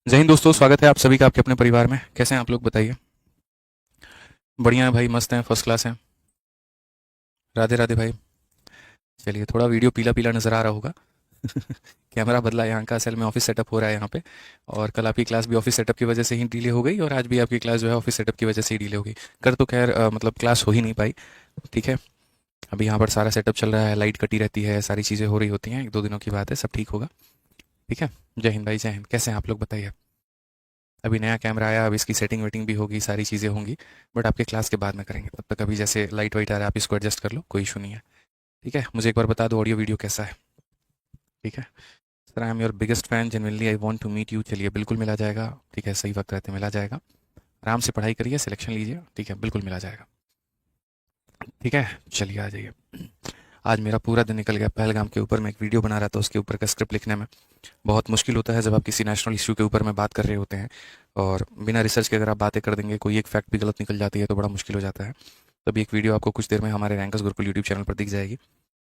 जय हिंद दोस्तों, स्वागत है आप सभी का आपके अपने परिवार में। कैसे हैं आप लोग, बताइए। बढ़िया है भाई, मस्त हैं, फर्स्ट क्लास हैं। राधे राधे भाई। चलिए, थोड़ा वीडियो पीला पीला नज़र आ रहा होगा। कैमरा बदला है यहाँ का, असल में ऑफिस सेटअप हो रहा है यहाँ पे। और कल आपकी क्लास भी ऑफिस सेटअप की वजह से ही डिले हो गई, और आज भी आपकी क्लास जो है ऑफिस सेटअप की वजह से ही डिले हो गई। कर तो खैर मतलब क्लास हो ही नहीं पाई। ठीक है। अभी यहाँ पर सारा सेटअप चल रहा है, लाइट कटी रहती है, सारी चीज़ें हो रही होती हैं, एक दो दिनों की बात है, सब ठीक होगा। ठीक है। जय हिंद भाई, जय हिंद। कैसे हैं आप लोग, बताइए। अभी नया कैमरा आया, अब इसकी सेटिंग वेटिंग भी होगी, सारी चीज़ें होंगी। बट आपके क्लास के बाद में करेंगे, तब तक अभी जैसे लाइट वाइट आ रहा है आप इसको एडजस्ट कर लो, कोई इशू नहीं है। ठीक है। मुझे एक बार बता दो ऑडियो वीडियो कैसा है। ठीक है। Sir, I am your biggest fan, genuinely I want to meet you. चलिए, बिल्कुल मिला जाएगा। ठीक है, सही वक्त रहते मिला जाएगा। आराम से पढ़ाई करिए, सिलेक्शन लीजिए। ठीक है, बिल्कुल मिला जाएगा। ठीक है। चलिए, आ जाइए। आज मेरा पूरा दिन निकल गया पहलगाम के ऊपर। मैं एक वीडियो बना रहा था, उसके ऊपर का स्क्रिप्ट लिखने में बहुत मुश्किल होता है जब आप किसी नेशनल इश्यू के ऊपर में बात कर रहे होते हैं। और बिना रिसर्च के अगर आप बातें कर देंगे, कोई एक फैक्ट भी गलत निकल जाती है तो बड़ा मुश्किल हो जाता है। तभी एक वीडियो आपको कुछ देर में हमारे रैंकर्स गुरुकुल यूट्यूब चैनल पर दिख जाएगी।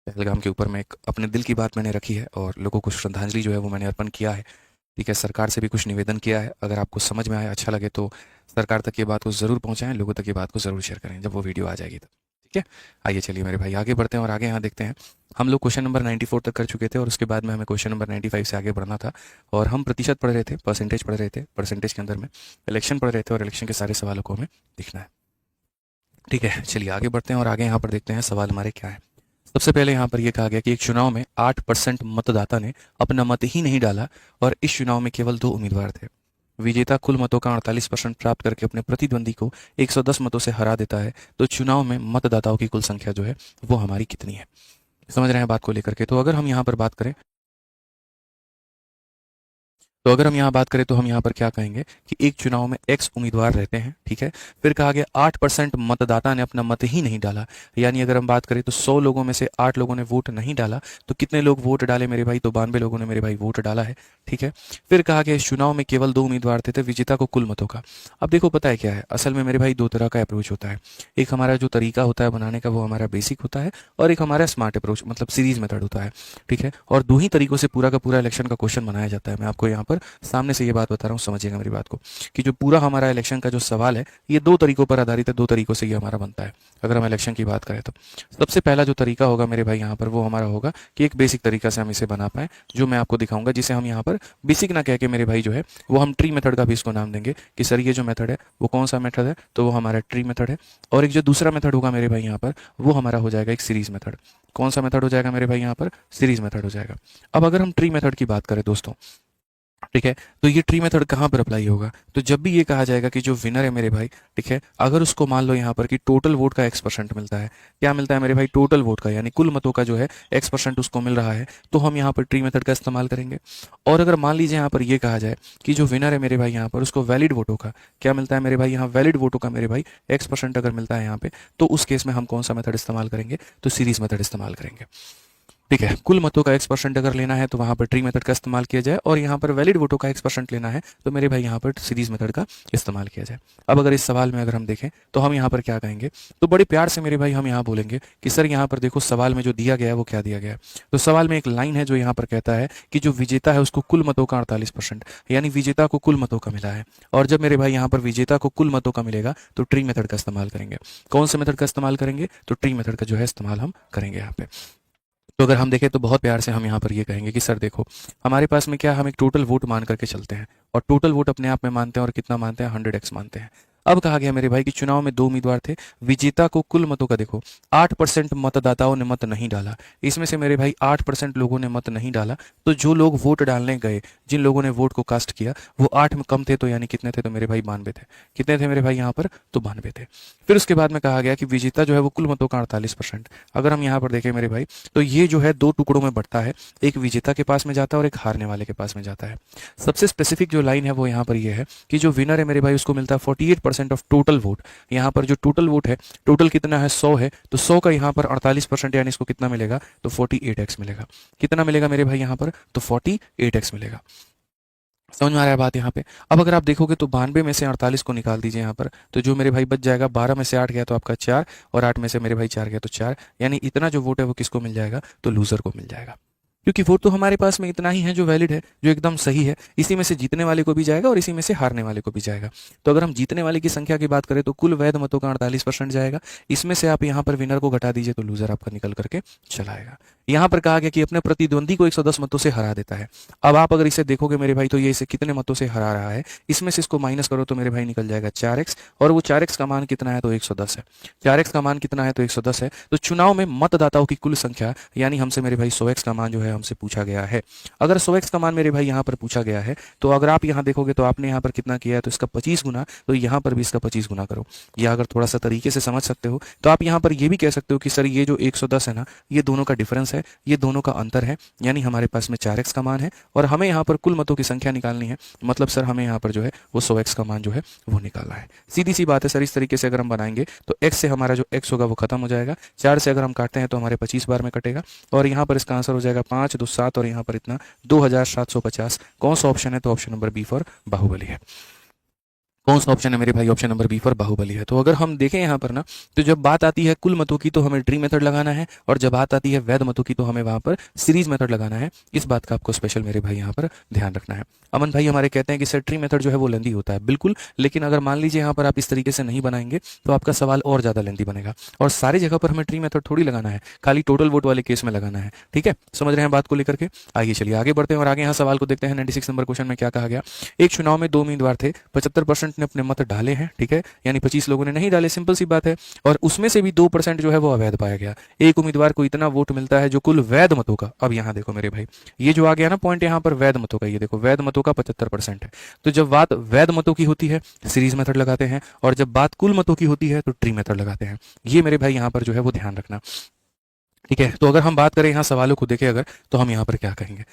पहलगाम के ऊपर में एक अपने दिल की बात मैंने रखी है, और लोगों को श्रद्धांजलि जो है वो मैंने अर्पण किया है। ठीक है। सरकार से भी कुछ निवेदन किया है, अगर आपको समझ में आए, अच्छा लगे तो सरकार तक ये बात को ज़रूर पहुँचाएं, लोगों तक ये बात को ज़रूर शेयर करें जब वो वीडियो आ जाएगी तब। ठीक है। आइए, चलिए मेरे भाई, आगे बढ़ते हैं और आगे यहाँ देखते हैं। हम लोग क्वेश्चन नंबर 94 तक कर चुके थे, और उसके बाद में हमें क्वेश्चन नंबर 95 से आगे बढ़ना था। और हम प्रतिशत पढ़ रहे थे, परसेंटेज पढ़ रहे थे, परसेंटेज के अंदर में इलेक्शन पढ़ रहे थे, और इलेक्शन के सारे सवालों को हमें लिखना है। ठीक है। चलिए आगे बढ़ते हैं और आगे यहाँ पर देखते हैं सवाल हमारे क्या है। सबसे पहले यहाँ पर यह कहा गया कि एक चुनाव में 8% मतदाता ने अपना मत ही नहीं डाला, और इस चुनाव में केवल 2 उम्मीदवार थे। विजेता कुल मतों का 48% प्राप्त करके अपने प्रतिद्वंदी को 110 मतों से हरा देता है। तो चुनाव में मतदाताओं की कुल संख्या जो है वो हमारी कितनी है। समझ रहे हैं बात को लेकर के। तो अगर हम यहाँ पर बात करें, तो हम यहाँ पर क्या कहेंगे कि एक चुनाव में एक्स उम्मीदवार रहते हैं। ठीक है। फिर कहा गया 8% मतदाता ने अपना मत ही नहीं डाला। यानी अगर हम बात करें तो 100 लोगों में से 8 लोगों ने वोट नहीं डाला। तो कितने लोग वोट डाले मेरे भाई? तो 92 लोगों ने मेरे भाई वोट डाला है। ठीक है। फिर कहा गया इस चुनाव में केवल 2 उम्मीदवार थे विजेता को कुल मतों का। अब देखो, पता है क्या है, असल में मेरे भाई दो तरह का अप्रोच होता है। एक हमारा जो तरीका होता है बनाने का, वो हमारा बेसिक होता है, और एक हमारा स्मार्ट अप्रोच मतलब सीरीज मेथड होता है। ठीक है। और दो ही तरीकों से पूरा का पूरा इलेक्शन का क्वेश्चन बनाया जाता है। मैं आपको यहाँ पर सामने से ये बात बता रहा हूँ, समझिएगा मेरी बात को, कि जो पूरा हमारा इलेक्शन का जो सवाल है ये दो तरीकों पर आधारित है, दो तरीकों से ये हमारा बनता है। अगर हम इलेक्शन की बात करें तो सबसे पहला जो तरीका होगा मेरे भाई यहाँ पर, वो हमारा होगा कि एक बेसिक तरीका से हम इसे बना पाए, जो मैं आपको दिखाऊंगा, जिसे हम यहाँ पर बेसिक ना कह के मेरे भाई जो है वो हम ट्री मेथड का भी इसको नाम देंगे कि सर ये जो मेथड है वो कौन सा मेथड है, तो वो हमारा ट्री मेथड है। और एक जो दूसरा मेथड होगा मेरे भाई यहाँ पर, वो हमारा हो जाएगा एक सीरीज मेथड। कौन सा मेथड हो जाएगा मेरे भाई यहाँ पर? सीरीज मेथड हो जाएगा। अब अगर हम ट्री मेथड की बात करें दोस्तों, ठीक है, तो ये ट्री मेथड कहाँ पर अप्लाई होगा? तो जब भी ये कहा जाएगा कि जो विनर है मेरे भाई, ठीक है, अगर उसको मान लो यहाँ पर कि टोटल वोट का X% मिलता है। क्या मिलता है मेरे भाई? टोटल वोट का, यानी कुल मतों का जो है X% उसको मिल रहा है, तो हम यहाँ पर ट्री मेथड का इस्तेमाल करेंगे। और अगर मान लीजिए यहाँ पर ये कहा जाए कि जो विनर है मेरे भाई यहाँ पर, उसको वैलिड वोटों का क्या मिलता है मेरे भाई? यहाँ वैलिड वोटों का मेरे भाई X% अगर मिलता है यहाँ पे, तो उस केस में हम कौन सा मेथड इस्तेमाल करेंगे? तो सीरीज मेथड इस्तेमाल करेंगे। ठीक है। कुल मतों का X% अगर लेना है तो वहां पर ट्री मेथड का इस्तेमाल किया जाए, और यहाँ पर वैलिड वोटों का X% लेना है तो मेरे भाई यहाँ पर सीरीज मेथड का इस्तेमाल किया जाए। अब अगर इस सवाल में अगर हम देखें तो हम यहाँ पर क्या कहेंगे? तो बड़े प्यार से मेरे भाई हम यहाँ बोलेंगे कि सर यहाँ पर देखो सवाल में जो दिया गया है वो क्या दिया गया है। तो सवाल में एक लाइन है जो यहाँ पर कहता है कि जो विजेता है उसको कुल मतों का 48%, यानी विजेता को कुल मतों का मिला है। और जब मेरे भाई यहाँ पर विजेता को कुल मतों का मिलेगा तो ट्री मेथड का इस्तेमाल करेंगे। कौन से मेथड का इस्तेमाल करेंगे? तो ट्री मेथड का जो है इस्तेमाल हम करेंगे यहाँ पे। तो अगर हम देखें तो बहुत प्यार से हम यहाँ पर ये कहेंगे कि सर देखो, हमारे पास में क्या, हम एक टोटल वोट मान करके चलते हैं, और टोटल वोट अपने आप में मानते हैं, और कितना मानते हैं? 100x मानते हैं। अब कहा गया मेरे भाई कि चुनाव में 2 उम्मीदवार थे, विजेता को कुल मतों का देखो 8% मतदाताओं ने मत नहीं डाला। इसमें से मेरे भाई 8% लोगों ने मत नहीं डाला। तो जो लोग वोट डालने गए, जिन लोगों ने वोट को कास्ट किया, वो 8 में कम थे, तो यानी कितने थे? तो मेरे भाई 92 थे। कितने थे मेरे भाई यहाँ पर? तो 92 थे। फिर उसके बाद में कहा गया कि विजेता जो है वो कुल मतों का 48%। अगर हम यहाँ पर देखें मेरे भाई, तो ये जो है दो टुकड़ों में बढ़ता है, एक विजेता के पास में जाता है और एक हारने वाले के पास में जाता है। सबसे स्पेसिफिक जो लाइन है वो यहाँ पर ये है कि जो विनर है मेरे भाई उसको मिलता है 48% ऑफ टोटल वोट। यहाँ पर जो टोटल वोट है, टोटल कितना है? 100 है, तो 100 का यहाँ पर 48%, यानी इसको कितना मिलेगा? तो 48x मिलेगा। कितना मिलेगा मेरे भाई यहाँ पर? तो 48x मिलेगा। समझ में आ रहा है बात यहाँ पे? अब अगर आप देखोगे तो 92 में से 48 को निकाल दीजिए यहाँ पर, तो जो मेरे भाई बच जाएगा, 12 में से 8 गया तो आपका 4, और 8 में से मेरे भाई 4 गया तो 4, यानी इतना जो वोट है वो किसको मिल जाएगा? तो लूजर को मिल जाएगा। क्योंकि वोट तो हमारे पास में इतना ही है जो वैलिड है, जो एकदम सही है। इसी में से जीतने वाले को भी जाएगा और इसी में से हारने वाले को भी जाएगा। तो अगर हम जीतने वाले की संख्या की बात करें तो कुल वैध मतों का 48% जाएगा। इसमें से आप यहाँ पर विनर को घटा दीजिए तो लूजर आपका निकल करके चला आएगा। यहाँ पर कहा गया कि अपने प्रतिद्वंदी को 110 मतों से हरा देता है। अब आप अगर इसे देखोगे मेरे भाई तो ये इसे कितने मतों से हरा रहा है, इसमें से इसको माइनस करो तो मेरे भाई निकल जाएगा 4x, और वो 4x का मान कितना है तो 110 है। 4x का मान कितना है तो 110 है। तो चुनाव में मतदाताओं की कुल संख्या यानी हमसे मेरे भाई 100x का मान जो है हमसे पूछा गया है। अगर 100x का मान मेरे भाई यहाँ पर पूछा गया है तो अगर आप यहाँ देखोगे तो आपने यहाँ पर कितना किया है तो इसका 25 गुना, तो यहाँ पर भी इसका 25 गुना करो। या अगर थोड़ा सा तरीके से समझ सकते हो तो आप यहाँ पर ये भी कह सकते हो कि सर ये जो 110 है ना, ये दोनों का डिफरेंस है, ये दोनों का अंतर है, यानी हमारे पास में 4x का मान है और हमें यहाँ पर कुल मतों की संख्या निकालनी है। मतलब सर हमें यहाँ पर जो है वो 100x का मान जो है वो निकालना है। सीधी सी बात है सर। इस तरीके से अगर हम बनाएंगे तो x से हमारा जो x होगा वो खत्म हो जाएगा। 4 से अगर हम काटते हैं तो हमारे 25 बार में कटेगा और यहाँ पर इसका आंसर हो जाएगा 5 2 7 और यहाँ पर इतना 2750। कौन सा ऑप्शन है तो option number B for Baahubali है। कौन सा ऑप्शन है मेरे भाई, option number B for Baahubali है। तो अगर हम देखें यहाँ पर ना, तो जब बात आती है कुल मतों की तो हमें ट्री मेथड लगाना है, और जब बात आती है वैध मतों की तो हमें वहां पर सीरीज मेथड लगाना है। इस बात का आपको स्पेशल मेरे भाई यहाँ पर ध्यान रखना है। अमन भाई हमारे कहते हैं कि सर ट्री मेथड जो है वो लेंदी होता है, बिल्कुल, लेकिन अगर मान लीजिए यहाँ पर आप इस तरीके से नहीं बनाएंगे तो आपका सवाल और ज्यादा लेंदी बनेगा, और सारी जगह पर हमें ट्री मेथड थोड़ी लगाना है, खाली टोटल वोट वाले केस में लगाना है। ठीक है, समझ रहे हैं बात को लेकर के। आइए चलिए आगे बढ़ते हैं और आगे यहाँ सवाल को देखते हैं। 96 नंबर क्वेश्चन में क्या कहा गया। एक चुनाव में 2 उम्मीदवार थे, 75% ने अपने मत डाले हैं, ठीक है, यानी 25 लोगों ने नहीं डाले, सिंपल सी बात है, और उसमें से भी 2% जो है वो अवैध पाया गया। एक उम्मीदवार को इतना वोट मिलता है जो कुल वैध मतों का, अब यहां देखो मेरे भाई, ये जो आ गया ना पॉइंट यहां पर वैध मतों का, ये देखो वैध मतों का 75% है। तो जब बात वैध मतों की होती है सीरीज मेथड लगाते हैं, और जब बात कुल मतों की होती है तो ट्री मेथड लगाते हैं। ये मेरे भाई यहां पर जो है वो ध्यान रखना। ठीक है, तो अगर हम बात करें यहाँ सवालों को देखें अगर, तो हम यहाँ पर क्या कहेंगे।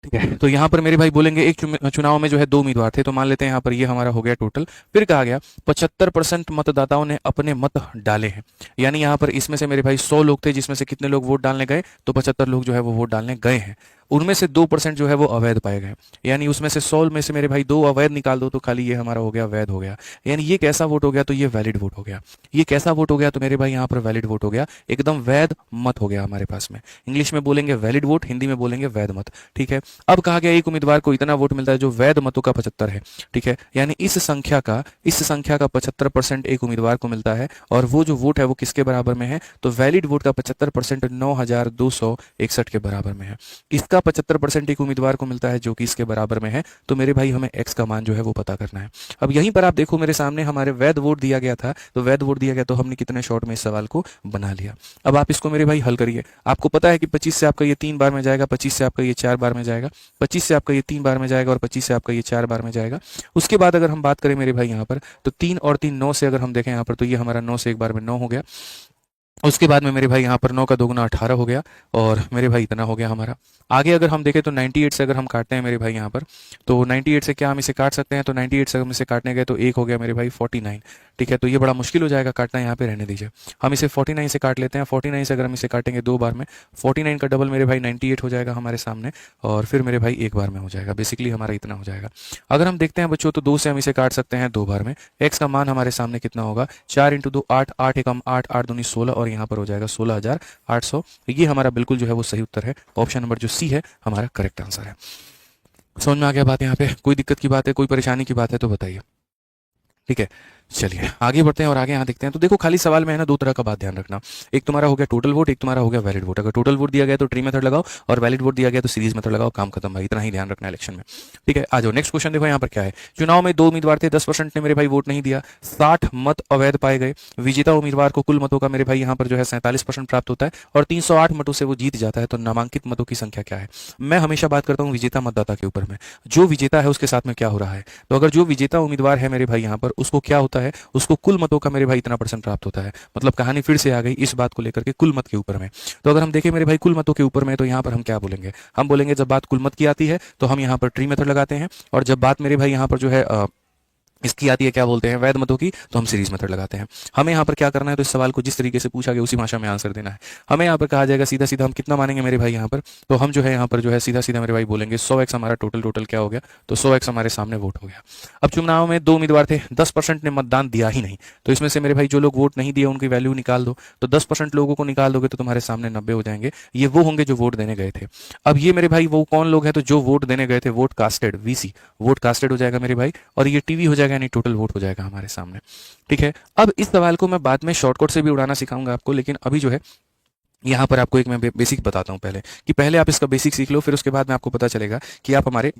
ठीक है, तो यहाँ पर मेरे भाई बोलेंगे एक चुनाव में जो है 2 उम्मीदवार थे, तो मान लेते हैं यहाँ पर ये हमारा हो गया टोटल। फिर कहा गया 75% मतदाताओं ने अपने मत डाले हैं, यानी यहाँ पर इसमें से मेरे भाई 100 लोग थे जिसमें से कितने लोग वोट डालने गए, तो 75 लोग जो है वो वोट डालने गए हैं। उनमें से 2% जो है वो अवैध पाए गए, यानी उसमें से 100 में से मेरे भाई 2 अवैध निकाल दो तो खाली ये हमारा हो गया वैध हो गया। यानी ये कैसा वोट हो गया तो ये वैलिड वोट हो गया। ये कैसा वोट हो गया तो मेरे भाई यहाँ पर वैलिड वोट हो गया, एकदम वैध मत हो गया हमारे पास में। इंग्लिश में बोलेंगे वैलिड वोट, हिंदी में बोलेंगे वैध मत। ठीक है, अब कहा गया एक उम्मीदवार को इतना वोट मिलता है जो वैध मतों का 75 है। ठीक है, यानी इस संख्या का 75% एक उम्मीदवार को मिलता है, और वो जो वोट है वो किसके बराबर में है तो वैलिड वोट का 75% 9261 के बराबर में है। इसका 75% एक उम्मीदवार को मिलता है जो कि इसके बराबर में है। तो मेरे भाई हमें x का मान जो है वो पता करना है। अब यहीं पर आप देखो मेरे सामने हमारे वैध वोट दिया गया था, तो वैध वोट दिया गया तो हमने कितने शॉर्ट में इस सवाल को बना लिया। अब आप इसको मेरे भाई हल करिए। आपको पता है कि 25 से आपका ये 3 बार में जाएगा, 25 से आपका ये 4 बार में जाएगा, 25 से आपका ये 3 बार में जाएगा, और 25 से आपका ये 4 बार में जाएगा। उसके बाद अगर हम बात करें मेरे भाई यहाँ पर, तो 3 और 3 9 से अगर हम देखें यहाँ पर, तो ये हमारा 9 से एक बार में 9 हो गया। उसके बाद में मेरे भाई यहाँ पर 9 का 2 गुना 18 हो गया, और मेरे भाई इतना हो गया हमारा। आगे अगर हम देखें तो 98 से अगर हम काटते हैं मेरे भाई यहाँ पर, तो 98 से क्या हम इसे काट सकते हैं, तो 98 से हम इसे काटने गए तो एक हो गया मेरे भाई 49। ठीक है, तो ये बड़ा मुश्किल हो जाएगा काटना, यहाँ पे रहने दीजिए। हम इसे 49 से काट लेते हैं। 49 से अगर हम इसे काटेंगे 2 बार में, 49 का डबल मेरे भाई 98 हो जाएगा हमारे सामने, और फिर मेरे भाई 1 बार में हो जाएगा। बेसिकली हमारा इतना हो जाएगा। अगर हम देखते हैं बच्चों तो 2 से हम इसे काट सकते हैं 2 बार में। एक्स का मान हमारे सामने कितना होगा, 4 × 2 8, 8 एकम 8, 8 दूनी 16, और यहाँ पर हो जाएगा 16,800। ये हमारा बिल्कुल जो है वो सही उत्तर है। ऑप्शन नंबर जो सी है हमारा करेक्ट आंसर है। समझ में आ गया बात यहाँ पे? कोई दिक्कत की बात है, कोई परेशानी की बात है तो बताइए। ठीक है, चलिए आगे बढ़ते हैं और आगे यहाँ देखते हैं। तो देखो खाली सवाल में है ना 2 तरह का बात ध्यान रखना। एक तुम्हारा हो गया टोटल वोट, एक तुम्हारा हो गया वैलिड वोट। अगर टोटल वोट दिया गया तो ट्री मेथड लगाओ, और वैलिड वोट दिया गया तो सीरीज मेथड लगाओ। काम खत्म भाई, इतना ही ध्यान रखना इलेक्शन में। ठीक है, आ जाओ नेक्स्ट क्वेश्चन। देखो यहाँ पर क्या है। चुनाव में 2 उम्मीदवार थे, 10% ने मेरे भाई वोट नहीं दिया, 60 मत अवैध पाए गए। विजेता उम्मीदवार को कुल मतों का मेरे भाई यहाँ पर जो है 47% प्राप्त होता है, और 308 मतों से वो जीत जाता है। तो नामांकित मतों की संख्या क्या है। मैं हमेशा बात करता हूँ विजेता मतदाता के ऊपर में, जो विजेता है उसके साथ में क्या हो रहा है। तो अगर जो विजेता उम्मीदवार है मेरे भाई यहाँ पर, उसको क्या होता है, उसको कुल मतों का मेरे भाई इतना % प्राप्त होता है। मतलब कहानी फिर से आ गई इस बात को लेकर के कुल मत के ऊपर में। तो अगर हम देखें मेरे भाई कुल मतों के ऊपर में, तो यहाँ पर हम क्या बोलेंगे, हम बोलेंगे जब बात कुल मत की आती है तो हम यहाँ पर ट्री मेथड लगाते हैं, और जब बात मेरे भाई यहाँ पर जो है इसकी आती है क्या बोलते हैं, वैध मतों की, तो हम सीरीज मेथड लगाते हैं। हमें यहाँ पर क्या करना है, तो इस सवाल को जिस तरीके से पूछा गया उसी भाषा में आंसर देना है। हमें यहाँ पर कहा जाएगा सीधा सीधा हम कितना मानेंगे मेरे भाई यहाँ पर, तो हम जो है यहाँ पर जो है सीधा सीधा मेरे भाई बोलेंगे 100x हमारा टोटल क्या हो गया, तो 100x हमारे सामने वोट हो गया। अब चुनाव में 2 उम्मीदवार थे, 10% ने मतदान दिया ही नहीं, तो इसमें से मेरे भाई जो लोग वोट नहीं दिए उनकी वैल्यू निकाल दो, तो 10% लोगों को निकाल दोगे तो तुम्हारे सामने 90 हो जाएंगे। ये वो होंगे जो वोट देने गए थे। अब ये मेरे भाई वो कौन लोग हैं, तो जो वोट देने गए थे, vote casted, VC, vote casted हो जाएगा मेरे भाई, और ये टीवी हो जाएगा, यानी टोटल वोट हो जाएगा हमारे सामने। ठीक है, अब इस सवाल को मैं बाद में शॉर्टकट से भी उड़ाना सिखाऊंगा आपको, लेकिन अभी जो है यहाँ पर आपको एक मैं बेसिक बताता हूँ पहले, कि पहले आप इसका बेसिक सीख लो, फिर उसके बाद में आपको पता चलेगा कि आप हमारे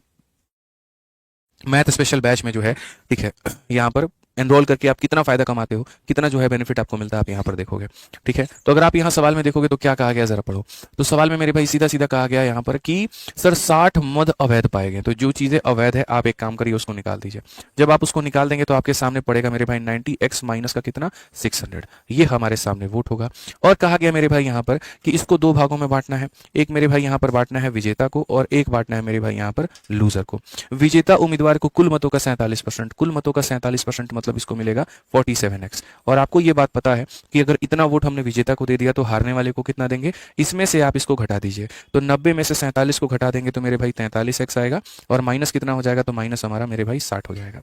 मैथ स्पेशल बैच में जो है, ठीक है, यहाँ पर एनरोल करके आप कितना फायदा कमाते हो, कितना जो है बेनिफिट आपको मिलता है, आप यहाँ पर देखोगे। ठीक है, तो अगर आप यहाँ सवाल में देखोगे तो क्या कहा गया, जरा पढ़ो। तो सवाल में मेरे भाई सीधा सीधा कहा गया यहाँ पर कि सर 60 मद अवैध पाए गए, तो जो चीजें अवैध है आप एक काम करिए उसको निकाल दीजिए। जब आप उसको निकाल देंगे तो आपके सामने पड़ेगा मेरे भाई 90x माइनस का कितना, 600, ये हमारे सामने वोट होगा। और कहा गया मेरे भाई यहाँ पर कि इसको 2 भागों में बांटना है, एक मेरे भाई यहाँ पर बांटना है विजेता को और एक बांटना है मेरे भाई यहाँ पर लूजर को। विजेता उम्मीदवार को कुल मतों का 47%, कुल मतों का 47% मतलब इसको मिलेगा 47x। और आपको ये बात पता है कि अगर इतना वोट हमने विजेता को दे दिया तो हारने वाले को कितना देंगे, इसमें से आप इसको घटा दीजिए, तो 90 में से 47 को घटा देंगे तो मेरे भाई 43x आएगा, और माइनस कितना हो जाएगा, तो माइनस हमारा मेरे भाई 60 हो जाएगा।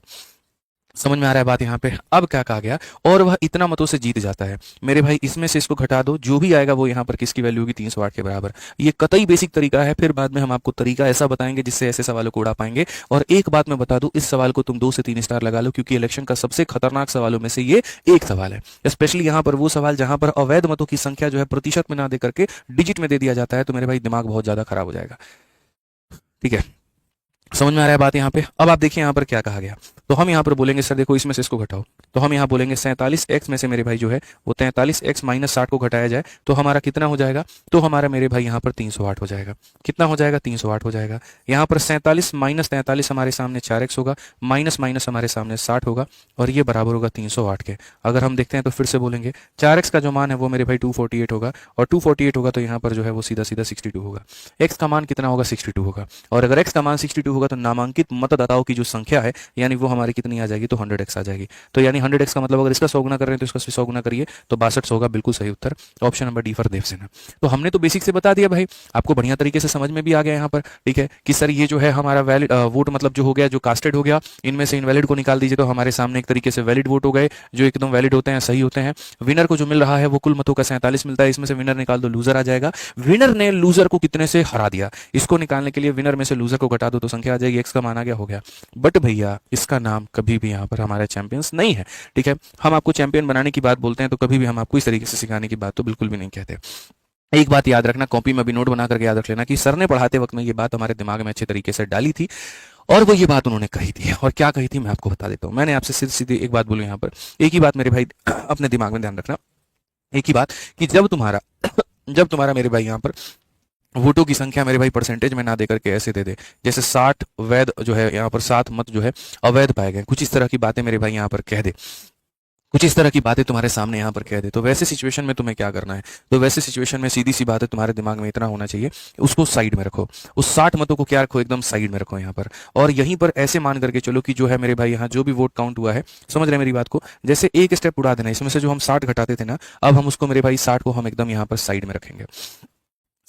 समझ में आ रहा है बात यहाँ पे। अब क्या कहा गया, और वह इतना मतों से जीत जाता है, मेरे भाई इसमें से इसको घटा दो, जो भी आएगा वो यहाँ पर किसकी वैल्यू होगी, 308 के बराबर। ये कतई बेसिक तरीका है, फिर बाद में हम आपको तरीका ऐसा बताएंगे जिससे ऐसे सवालों को उड़ा पाएंगे। और एक बात मैं बता दूं, इस सवाल को तुम 2 से 3 स्टार लगा लो, क्योंकि इलेक्शन का सबसे खतरनाक सवालों में से ये एक सवाल है। स्पेशली यहाँ पर वो सवाल जहां पर अवैध मतों की संख्या जो है प्रतिशत में ना दे करके डिजिट में दे दिया जाता है, तो मेरे भाई दिमाग बहुत ज्यादा खराब हो जाएगा। ठीक है, समझ में आ रहा है बात यहाँ पे। अब आप देखिए यहाँ पर क्या कहा गया, तो हम यहाँ पर बोलेंगे सर देखो इसमें से इसको घटाओ, तो हम यहाँ बोलेंगे 47x में से मेरे भाई जो है वो 43x माइनस 60 को घटाया जाए तो हमारा कितना हो जाएगा, तो हमारा मेरे भाई यहाँ पर 308 हो जाएगा। कितना हो जाएगा, 308 हो जाएगा। यहाँ पर 47 माइनस 43 हमारे सामने 4x होगा, माइनस माइनस हमारे सामने 60 होगा, और ये बराबर होगा 308 के। अगर हम देखते हैं तो फिर से बोलेंगे 4x का जो मान है वो मेरे भाई 248 होगा, और 248 होगा तो यहाँ पर जो है वो सीधा सीधा 62 होगा। x का मान कितना होगा, 62 होगा, और अगर x का मान 62 होगा तो नामांकित मतदाताओं की जो संख्या है यानी वो हमारी कितनी आ जाएगी, तो 100x आ जाएगी। तो यानी 100x का मतलब अगर इसका 100 गुना कर रहे हैं तो इसका 100 गुना करिए तो 62 होगा। बिल्कुल सही उत्तर, option number D for Devsena. तो हमने तो बेसिक से बता दिया भाई, आपको बढ़िया तरीके से समझ में भी आ गया यहाँ पर। ठीक है, कि सर ये जो है हमारा वैलिड वोट मतलब जो हो गया, जो कास्टेड हो गया, इनमें से इनवैलिड को निकाल दीजिए तो हमारे सामने एक तरीके से वैलिड वोट हो गए, जो एकदम वैलिड होते हैं, सही होते हैं। विनर को जो मिल रहा है वो कुल मतों का 47 मिलता है, इसमें से विनर निकाल दो, लूजर आ जाएगा। विनर ने लूजर को कितने से हरा दिया, इसको निकालने के लिए विनर में से लूजर को घटा दो तो संख्या आ जाएगी, एक्स का मान आ गया, हो गया। बट भैया इसका नाम कभी भी यहाँ पर हमारा चैंपियंस नहीं है। ठीक है, हम आपको चैंपियन बनाने की बात बोलते हैं तो कभी भी हम आपको इस तरीके से सिखाने की बात तो बिल्कुल भी नहीं कहते। एक बात याद रखना, कॉपी में भी नोट बना करके याद रख लेना कि सर ने पढ़ाते वक्त में ये बात हमारे दिमाग में अच्छे तरीके से डाली थी, और वो ये बात उन्होंने कही थी। और क्या कही थी मैं आपको बता देता हूँ। मैंने आपसे सीधी सीधी एक बात बोली यहाँ पर, एक ही बात मेरे भाई अपने दिमाग में ध्यान रखना, एक ही बात कि जब तुम्हारा मेरे भाई यहाँ पर वोटों की संख्या मेरे भाई परसेंटेज में ना दे करके ऐसे दे दे, जैसे 60 वैध जो है यहाँ पर 7 मत जो है अवैध पाए गए, कुछ इस तरह की बातें मेरे भाई यहाँ पर कह दे, कुछ इस तरह की बातें तुम्हारे सामने यहाँ पर कह दे, तो वैसे सिचुएशन में तुम्हें क्या करना है, तो वैसे सिचुएशन में सीधी सी बात है, तुम्हारे दिमाग में इतना होना चाहिए, उसको साइड में रखो, उस 60 मतों को क्या रखो, एकदम साइड में रखो यहाँ पर। और यहीं पर ऐसे मान करके चलो कि जो है मेरे भाई यहाँ जो भी वोट काउंट हुआ है, समझ रहे हैं मेरी बात को, जैसे एक स्टेप उड़ा देना, इसमें से जो हम 60 घटाते थे ना, अब हम उसको मेरे भाई 60 को हम एकदम यहाँ पर साइड में रखेंगे।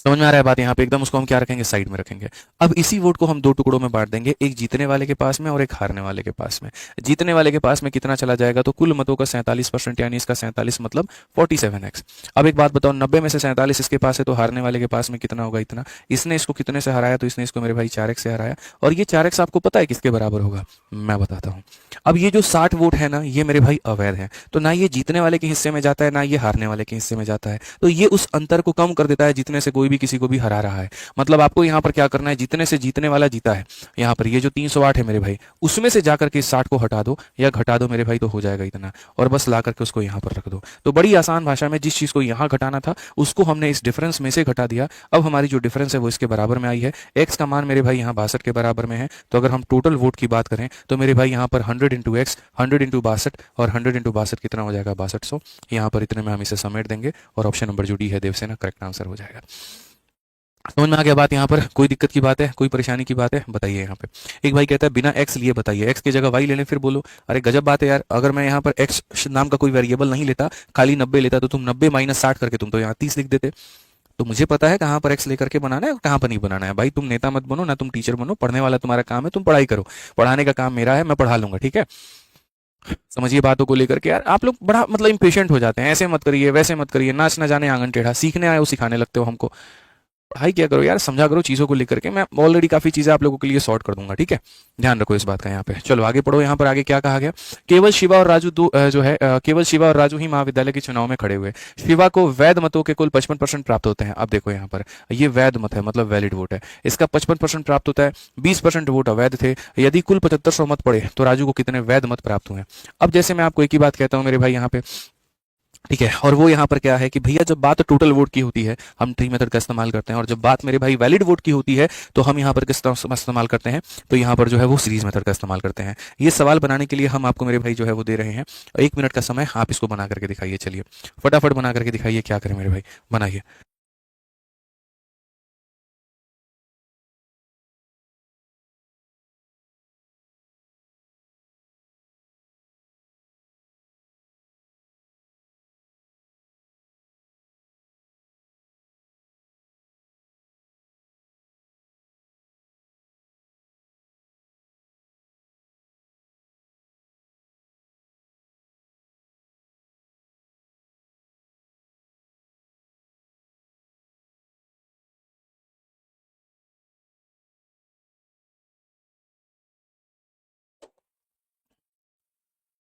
समझ में आ रहा है बात यहाँ पे, एकदम उसको हम क्या रखेंगे, साइड में रखेंगे। अब इसी वोट को हम 2 टुकड़ों में बांट देंगे, एक जीतने वाले के पास में और एक हारने वाले के पास में। जीतने वाले के पास में कितना चला जाएगा, तो कुल मतों का 47%, यानी इसका 47 मतलब 47x। अब एक बात बताओ, 90 में से 47 इसके पास है तो हारने वाले के पास में कितना होगा, इतना। इसने इसको कितने से हराया, तो इसने इसको मेरे भाई 4x से हराया, और ये 4x आपको पता है किसके बराबर होगा, मैं बताता हूँ। अब ये जो 60 वोट है ना, ये मेरे भाई अवैध है, तो ना ये जीतने वाले के हिस्से में जाता है ना ये हारने वाले के हिस्से में जाता है, तो ये उस अंतर को कम कर देता है, जीतने से कोई भी किसी को भी हरा रहा है। मतलब आपको यहाँ पर क्या करना है, जितने से जीतने वाला जीता है, यहाँ पर ये जो 308 है मेरे भाई, उसमें से जाकर के 60 को हटा दो या घटा दो मेरे भाई, तो हो जाएगा इतना, और बस ला करके उसको यहाँ पर रख दो। तो बड़ी आसान भाषा में जिस चीज को यहाँ घटाना था उसको हमने इस डिफरेंस में से घटा दिया। अब हमारी जो डिफरेंस है वो इसके बराबर में आई है, एक्स का मान मेरे भाई यहाँ 62 के बराबर में है। तो अगर हम टोटल वोट की बात करें तो मेरे भाई यहाँ पर 100 इंटू एक्स, 100 इंटू 62, और 100 इंटू 62 कितना हो जाएगा, 6200। यहाँ पर इतने में हम इसे समेट देंगे और ऑप्शन नंबर जो डी है देवसेना करेक्ट आंसर हो जाएगा। समझ में आ गया बात? यहाँ पर कोई दिक्कत की बात है, कोई परेशानी की बात है, बताइए यहाँ पे। एक भाई कहता है बिना एक्स लिए बताइए, एक्स की जगह वाई ले लें फिर बोलो। अरे गजब बात है यार, अगर मैं यहाँ पर एक्स नाम का कोई वेरिएबल नहीं लेता, खाली 90 लेता, तो तुम 90 माइनस 60 करके तुम तो यहाँ 30 लिख देते। तो मुझे पता है कहाँ पर एक्स लेकर के बनाना है और कहाँ पर नहीं बनाना है। भाई तुम नेता मत बनो ना, तुम टीचर बनो, पढ़ने वाला तुम्हारा काम है, तुम पढ़ाई करो। पढ़ाने का काम मेरा है, मैं पढ़ा लूंगा, ठीक है। समझिए बातों को लेकर के यार, आप लोग बड़ा मतलब इम्पेशेंट हो जाते हैं, ऐसे मत करिए वैसे मत करिए, नाच ना जाने आंगन टेढ़ा, सीखने आए हो सिखाने लगते हो हमको। पढ़ाई क्या करो यार, समझा करो चीज़ों को लेकर के। मैं ऑलरेडी काफ़ी चीज़ें आप लोगों के लिए सॉर्ट कर दूंगा, ठीक है। ध्यान रखो इस बात का यहाँ पे। चलो आगे पढ़ो, यहाँ पर आगे क्या कहा गया। केवल शिवा और राजू जो है केवल शिवा और राजू ही महाविद्यालय के चुनाव में खड़े हुए। शिवा को वैध मतों के कुल 55% प्राप्त होते हैं। अब देखो यहाँ पर, ये वैध मत है, मतलब वैलिड वोट है, इसका 55% प्राप्त होता है। 20% वोट अवैध थे। यदि कुल 7500 मत पड़े तो राजू को कितने वैध मत प्राप्त हुए। अब जैसे मैं आपको एक ही बात कहता हूँ मेरे भाई यहाँ पे, ठीक है। और वो यहाँ पर क्या है कि भैया जब बात टोटल वोट की होती है हम ट्री मेथड का इस्तेमाल करते हैं, और जब बात मेरे भाई वैलिड वोट की होती है तो हम यहाँ पर किस तरह से इस्तेमाल करते हैं, तो यहाँ पर जो है वो सीरीज मेथड का इस्तेमाल करते हैं। ये सवाल बनाने के लिए हम आपको मेरे भाई जो है वो दे रहे हैं 1 मिनट का समय, आप इसको बना करके दिखाइए। चलिए फटाफट बना करके दिखाइए, क्या करें मेरे भाई, बनाइए।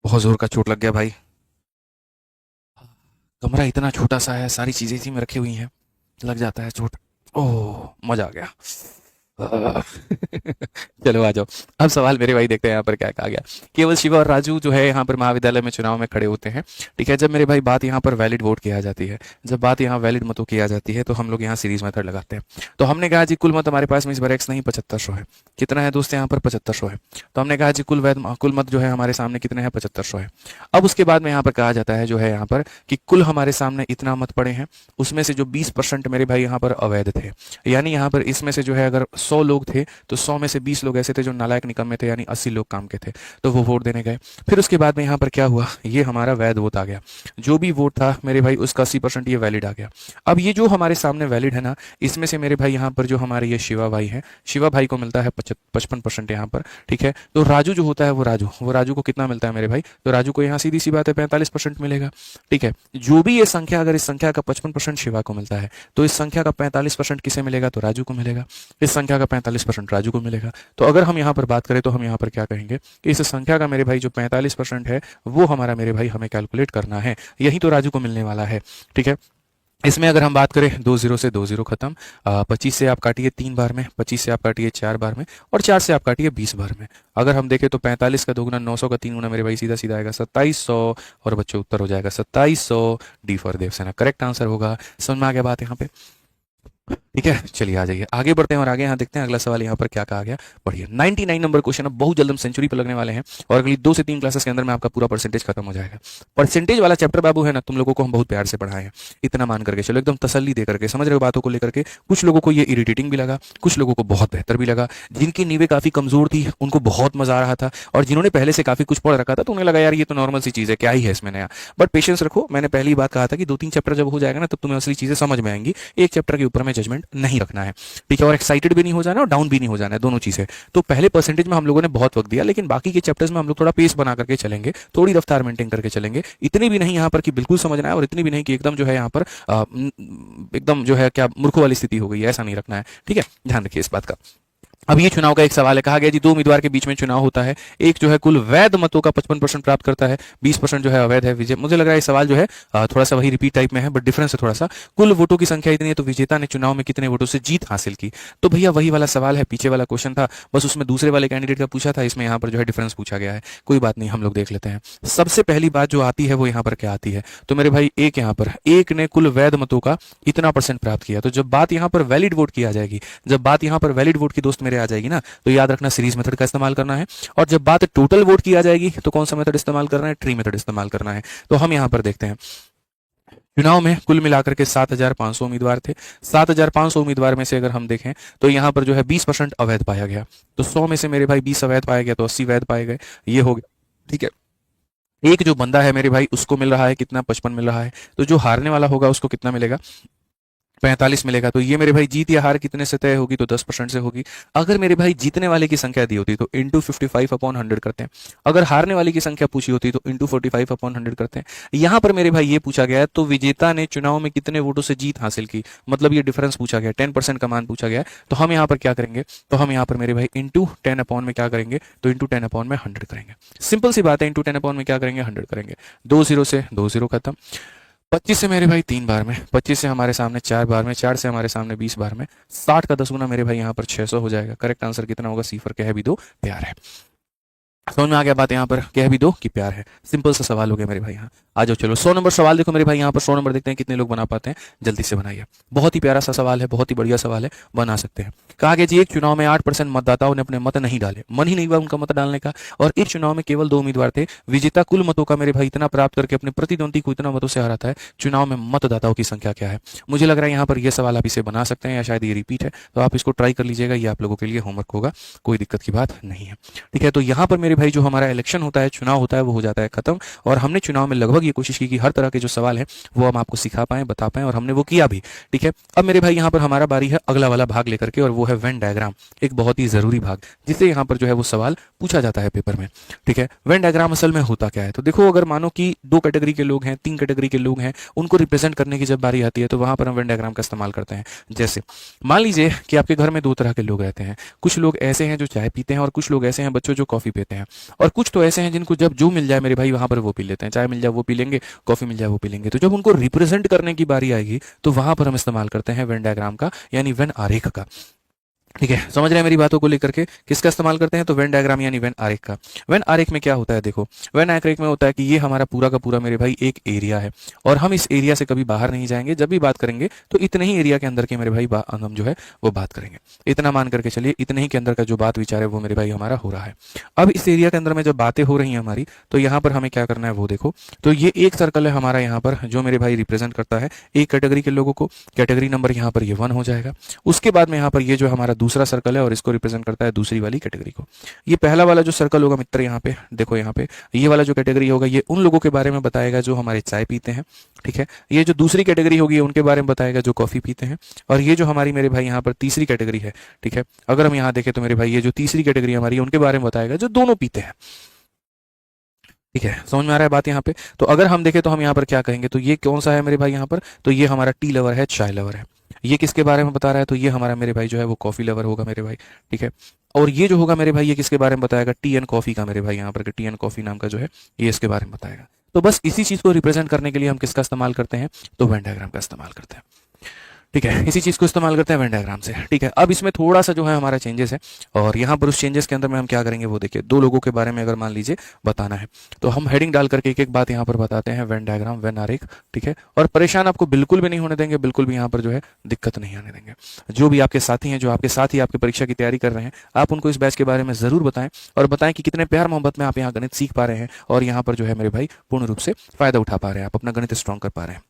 बहुत जोर का चोट लग गया भाई, कमरा इतना छोटा सा है, सारी चीजें इसी में रखी हुई हैं, लग जाता है चोट। ओह मजा आ गया। चलो आ जाओ। अब सवाल मेरे भाई देखते हैं यहाँ पर क्या कहा गया। केवल शिवा और राजू जो है यहाँ पर महाविद्यालय में चुनाव में खड़े होते हैं, ठीक है। जब मेरे भाई बात यहाँ पर वैलिड वोट की आ जाती है, जब बात यहाँ वैलिड मतों की आ जाती है, तो हम लोग यहाँ सीरीज मेथड लगाते हैं। तो हमने कहा जी कुल मत हमारे पास में इस बार एक्स नहीं 7500 है। कितना है दोस्त यहाँ पर 7500 है। तो हमने कहा जी कुल मत जो है हमारे सामने कितने हैं, 7500 है। अब उसके बाद में यहाँ पर कहा जाता है जो है यहाँ पर कि कुल हमारे सामने इतना मत पड़े हैं, उसमें से जो 20% मेरे भाई यहाँ पर अवैध थे। यानी यहाँ पर इसमें से जो है अगर 100 लोग थे तो 100 में से 20 लोग ऐसे थे जो नालायक निकम्मे थे, यानी 80 लोग काम के थे, तो वो वोट देने गए। फिर उसके बाद में यहाँ पर क्या हुआ, ये हमारा वैध वोट आ गया। जो भी वोट था मेरे भाई उसका 80% ये वैलिड आ गया। अब ये जो हमारे सामने वैलिड है ना, इसमें से मेरे भाई यहाँ पर जो हमारे ये शिवा भाई है, शिवा भाई को मिलता है 55% यहाँ पर, ठीक है। तो राजू जो होता है वो राजू को कितना मिलता है मेरे भाई, तो राजू को यहाँ सीधी सी बात है 45% मिलेगा, ठीक है। जो भी ये संख्या, अगर इस संख्या का 55% शिवा को मिलता है तो इस संख्या का 45% किसे मिलेगा, तो राजू को मिलेगा। इस संख्या का 45% राजू को मिलेगा। तो अगर हम यहाँ पर बात करें तो हम यहाँ पर क्या कहेंगे कि इस संख्या का मेरे भाई जो 45% है वो हमारा मेरे भाई हमें कैलकुलेट करना है, यही तो राजू को मिलने वाला है, ठीक है। इसमें अगर हम बात करें 2 जीरो से 2 जीरो खत्म, 25 से आप काटिए 3 बार में, 25 से आप काटिए 4 बार में, और 4 से आप काटिए 20 बार में। अगर हम देखें तो 45 का 2 गुना 900 का 3 गुना मेरे भाई सीधा सीधा आएगा 2700, और बच्चों उत्तर हो जाएगा 2700। D for Devasena correct answer होगा। समझ में आ गया बात यहाँ पे? ठीक है, चलिए आ जाइए आगे बढ़ते हैं और आगे यहाँ देखते हैं अगला सवाल यहाँ पर क्या कहा गया। बढ़िए 99 नंबर क्वेश्चन, अब बहुत जल्द हम सेंचुरी पर लगने वाले हैं और अगली 2 से 3 क्लासेस के अंदर में आपका पूरा परसेंटेज खत्म हो जाएगा। परसेंटेज वाला चैप्टर बाबू है ना, तुम लोगों को हम बहुत प्यार से पढ़ाए हैं, इतना मान करके चलो, एकदम तसल्ली दे करके, समझ रहे हो बातों को लेकर के। कुछ लोगों को ये इरिटेटिंग भी लगा, कुछ लोगों को बहुत बेहतर भी लगा। जिनकी नींवें काफी कमजोर थी उनको बहुत मजा आ रहा था, और जिन्होंने पहले से काफी कुछ पढ़ रखा था तो उन्हें लगा यार ये तो नॉर्मल सी चीज है, क्या ही है इसमें नया। बट पेशेंस रखो, मैंने पहली बात कहा था कि 2-3 चैप्टर जब हो जाएगा ना तब तुम्हें असली चीजें समझ में आएंगी। एक चैप्टर के ऊपर में जजमेंट नहीं रखना है, ठीक है। और एक्साइटेड भी नहीं हो जाना और डाउन भी नहीं हो जाना है, दोनों चीजें। तो पहले परसेंटेज में हम लोगों ने बहुत वक्त दिया, लेकिन बाकी के चैप्टर्स में हम लोग थोड़ा पेस बना करके चलेंगे, थोड़ी रफ्तार मेंटेन करके चलेंगे। इतनी भी नहीं यहाँ पर कि बिल्कुल समझना है, और इतनी भी नहीं कि एकदम जो है यहाँ पर एकदम जो है क्या मूर्खों वाली स्थिति हो गई है, ऐसा नहीं रखना है, ठीक है। ध्यान रखिए इस बात का। अब ये चुनाव का एक सवाल है, कहा गया जी 2 उम्मीदवार के बीच में चुनाव होता है, एक जो है कुल वैध मतों का 55% प्राप्त करता है, 20% जो है अवैध है। विजय, मुझे लग रहा है ये सवाल जो है थोड़ा सा वही रिपीट टाइप में है, बट डिफरेंस है थोड़ा सा। कुल वोटों की संख्या इतनी है तो विजेता ने चुनाव में कितने वोटों से जीत हासिल की। तो भैया वही वाला सवाल है, पीछे वाला क्वेश्चन था, बस उसमें दूसरे वाले कैंडिडेट का पूछा था, इसमें यहाँ पर जो है डिफरेंस पूछा गया है। कोई बात नहीं, हम लोग देख लेते हैं। सबसे पहली बात जो आती है वो यहाँ पर क्या आती है, तो मेरे भाई एक यहाँ पर एक ने कुल वैध मतों का इतना परसेंट प्राप्त किया। तो जब बात यहाँ पर वैलिड वोट की आ जाएगी, जब बात यहाँ पर वैलिड वोट की दोस्त मेरे आ जाएगी ना, तो याद रखना सीरीज मेथड का इस्तेमाल करना है। और जब बात टोटल वोट की आ जाएगी तो कौन सा मेथड इस्तेमाल करना है, ट्री मेथड इस्तेमाल करना है। तो हम यहां पर देखते हैं चुनाव में कुल मिलाकर के 7,500 उम्मीदवार थे। 7,500 उम्मीदवार में से अगर हम देखें तो यहाँ पर जो है 20% अवैध पाया गया। तो 100 में से मेरे भाई 20 अवैध पाया गया तो 80 वैध पाए गए। ये हो गया, ठीक है। एक जो बंदा है मेरे भाई उसको मिल रहा है कितना, 55 मिल रहा है। तो जो हारने वाला होगा उसको कितना मिलेगा, 45 मिलेगा। तो ये मेरे भाई जीत या हार कितने से तय होगी, तो 10% से होगी। अगर मेरे भाई जीतने वाले की संख्या दी होती तो इंटू 55/100 करते हैं। अगर हारने वाले की संख्या पूछी होती तो इंटू 45/100 करते हैं। यहाँ पर मेरे भाई ये पूछा गया है तो विजेता ने चुनाव में कितने वोटों से जीत हासिल की, मतलब ये डिफरेंस पूछा गया, 10% का मान पूछा गया है। तो हम यहाँ पर क्या करेंगे, तो हम यहाँ पर मेरे भाई इंटू 10 में क्या करेंगे, तो इंटू 10/100 करेंगे। सिंपल सी बात है, इंटू 10 में क्या करेंगे, 100 करेंगे। 2 0 से 2 0 खत्म। 25 से मेरे भाई 3 बार में, 25 से हमारे सामने 4 बार में, 4 से हमारे सामने 20 बार में, 60 का 10 गुना मेरे भाई यहाँ पर 600 हो जाएगा। करेक्ट आंसर कितना होगा, सी फॉर कह भी दो प्यार है। समझ में आ गया बात, यहाँ पर कह भी दो कि प्यार है। सिंपल सा सवाल हो गया मेरे भाई। यहाँ आ जाओ, चलो 100 नंबर सवाल देखो मेरे भाई। यहाँ पर 100 नंबर देखते हैं कितने लोग बना पाते हैं, जल्दी से बनाइए। बहुत ही प्यारा सा सवाल है, बहुत ही बढ़िया सवाल है, बना सकते हैं। कहा गया जी एक चुनाव में 8% मतदाताओं ने अपने मत नहीं डाले, मन ही नहीं हुआ उनका मत डालने का, और इस चुनाव में केवल 2 उम्मीदवार थे। विजेता कुल मतों का मेरे भाई इतना प्राप्त करके अपने प्रतिद्वंदी को इतना मतों से हराता है। चुनाव में मतदाताओं की संख्या क्या है। मुझे लग रहा है यहाँ पर यह सवाल आप इसे बना सकते हैं, या शायद ये रिपीट है, तो आप इसको ट्राई कर लीजिएगा। ये आप लोगों के लिए होमवर्क होगा, कोई दिक्कत की बात नहीं है, ठीक है। तो यहाँ पर मेरे भाई जो हमारा इलेक्शन होता है, चुनाव होता है, वो हो जाता है खत्म। और हमने चुनाव में लगभग ये कोशिश की कि हर तरह के जो सवाल है वो हम आपको सिखा पाएं, बता पाएं, और हमने वो किया भी, ठीक है। अब मेरे भाई यहाँ पर हमारा बारी है अगला वाला भाग लेकर के, और वो है वेन डायग्राम, एक बहुत ही जरूरी भाग जिससे यहाँ पर जो है वो सवाल पूछा जाता है पेपर में, ठीक है। वेन डायग्राम असल में होता क्या है, तो देखो अगर मानो कि 2 कैटेगरी के लोग हैं, 3 कैटेगरी के लोग हैं, उनको रिप्रेजेंट करने की जब बारी आती है तो वहां पर हम वेन डायग्राम का इस्तेमाल करते हैं। जैसे मान लीजिए कि आपके घर में 2 तरह के लोग रहते हैं। कुछ लोग ऐसे हैं जो चाय पीते हैं, और कुछ लोग ऐसे हैं बच्चों जो कॉफी पीते हैं, और कुछ तो ऐसे हैं जिनको जब जो मिल जाए मेरे भाई वहां पर वो पी लेते हैं। चाय मिल जाए वो पी लेंगे, कॉफी मिल जाए वो पी लेंगे। तो जब उनको रिप्रेजेंट करने की बारी आएगी तो वहां पर हम इस्तेमाल करते हैं वेन डायग्राम का, यानी वेन आरेख का, ठीक है। समझ रहे हैं मेरी बातों को लेकर के, किसका इस्तेमाल करते हैं, तो वेन डायग्राम यानी वेन आरेख का। वेन आरेख में क्या होता है, देखो वेन आरेख में होता है कि ये हमारा पूरा का पूरा मेरे भाई एक एरिया है, और हम इस एरिया से कभी बाहर नहीं जाएंगे। जब भी बात करेंगे तो इतने ही एरिया के अंदर के मेरे भाई हम जो है वो बात करेंगे। इतना मान करके चलिए, इतने ही के अंदर का जो बात विचार है वो मेरे भाई हमारा हो रहा है। अब इस एरिया के अंदर में जब बातें हो रही हैं हमारी, तो यहाँ पर हमें क्या करना है वो देखो। तो ये एक सर्कल है हमारा यहाँ पर, जो मेरे भाई रिप्रेजेंट करता है एक कैटेगरी के लोगों को। कैटेगरी नंबर यहाँ पर ये 1 हो जाएगा। उसके बाद में यहाँ पर ये जो हमारा दूसरा सर्कल है, और इसको रिप्रेजेंट करता है दूसरी वाली कैटेगरी को। ये पहला वाला जो सर्कल होगा मित्र, यहाँ पे देखो, यहाँ पे ये वाला जो कैटेगरी होगा ये उन लोगों के बारे में बताएगा जो हमारे चाय पीते हैं, ठीक है। ये जो दूसरी कैटेगरी होगी उनके बारे में बताएगा जो कॉफी पीते हैं। और ये जो हमारी मेरे भाई यहाँ पर तीसरी कैटेगरी है, ठीक है, अगर हम यहाँ देखें तो मेरे भाई ये जो तीसरी कैटेगरी हमारी है उनके बारे में बताएगा जो दोनों पीते हैं, ठीक है। समझ में आ रहा है बात यहाँ पे। तो अगर हम देखें तो हम यहाँ पर क्या कहेंगे, तो ये कौन सा है मेरे भाई यहाँ पर, तो ये हमारा टी लवर है, चाय लवर है। ये किसके बारे में बता रहा है, तो ये हमारा मेरे भाई जो है वो कॉफी लवर होगा मेरे भाई, ठीक है। और ये जो होगा मेरे भाई ये किसके बारे में बताएगा, टी एंड कॉफी का मेरे भाई, यहाँ पर टी एंड कॉफी नाम का जो है ये इसके बारे में बताएगा। तो बस इसी चीज को रिप्रेजेंट करने के लिए हम किसका इस्तेमाल करते हैं, तो वेन डायग्राम का इस्तेमाल करते हैं, ठीक है। इसी चीज को इस्तेमाल करते हैं वेन डायग्राम से, ठीक है। अब इसमें थोड़ा सा जो है हमारा चेंजेस है, और यहाँ पर उस चेंजेस के अंदर में हम क्या करेंगे वो देखिए। 2 लोगों के बारे में अगर मान लीजिए बताना है तो हम हेडिंग डाल करके एक एक बात यहाँ पर बताते हैं, वेन डायग्राम, वेन आरेख, ठीक है। और परेशान आपको बिल्कुल भी नहीं होने देंगे, बिल्कुल भी यहाँ पर जो है दिक्कत नहीं आने देंगे। जो भी आपके साथी हैं, जो आपके साथ ही आपकी परीक्षा की तैयारी कर रहे हैं, आप उनको इस बैच के बारे में जरूर बताएं, और बताएं कि कितने प्यार मोहब्बत में आप यहाँ गणित सीख पा रहे हैं, और यहाँ पर जो है मेरे भाई पूर्ण रूप से फायदा उठा पा रहे हैं, आप अपना गणित स्ट्रॉन्ग कर पा रहे हैं,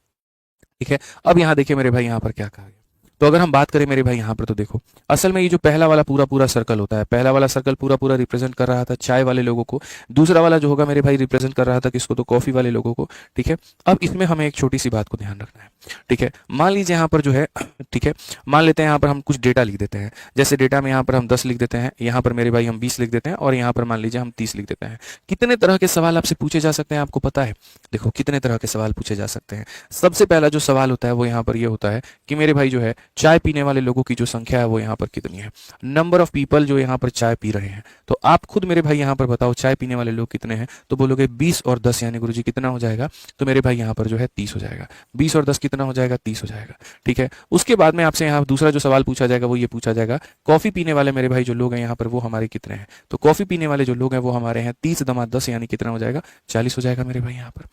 ठीक है। अब यहाँ देखिए मेरे भाई यहाँ पर क्या कहा गया। तो अगर हम बात करें मेरे भाई यहाँ पर, तो देखो असल में ये जो पहला वाला पूरा पूरा सर्कल होता है, पहला वाला सर्कल पूरा पूरा रिप्रेजेंट कर रहा था चाय वाले लोगों को। दूसरा वाला जो होगा मेरे भाई रिप्रेजेंट कर रहा था किसको, तो कॉफी वाले लोगों को, ठीक है। अब इसमें हमें एक छोटी सी बात को ध्यान रखना है, ठीक है। मान लीजिए यहाँ पर जो है, ठीक है, मान लेते हैं यहाँ पर हम कुछ डेटा लिख देते हैं। जैसे डेटा में यहाँ पर हम 10 लिख देते हैं, यहाँ पर मेरे भाई हम 20 लिख देते हैं, और यहाँ पर मान लीजिए हम 30 लिख देते हैं। कितने तरह के सवाल आपसे पूछे जा सकते हैं आपको पता है, देखो कितने तरह के सवाल पूछे जा सकते हैं। सबसे पहला जो सवाल होता है वो यहाँ पर ये होता है कि मेरे भाई जो है चाय पीने वाले लोगों की जो संख्या है वो यहाँ पर कितनी है, नंबर ऑफ पीपल जो यहाँ पर चाय पी रहे हैं। तो आप खुद मेरे भाई यहाँ पर बताओ चाय पीने वाले लोग कितने हैं, तो बोलोगे 20 और 10, यानी गुरुजी कितना हो जाएगा, तो मेरे भाई यहाँ पर जो है 30 हो जाएगा। 20 और 10 कितना हो जाएगा, 30 हो जाएगा, ठीक है। उसके बाद में आपसे यहाँ दूसरा जो सवाल पूछा जाएगा वो ये पूछा जाएगा, कॉफी पीने वाले मेरे भाई जो लोग हैं यहाँ पर वो हमारे कितने हैं, तो कॉफी पीने वाले जो लोग हैं वो हमारे हैं 30 × 10, यानी कितना हो जाएगा, 40 हो जाएगा मेरे भाई यहाँ पर,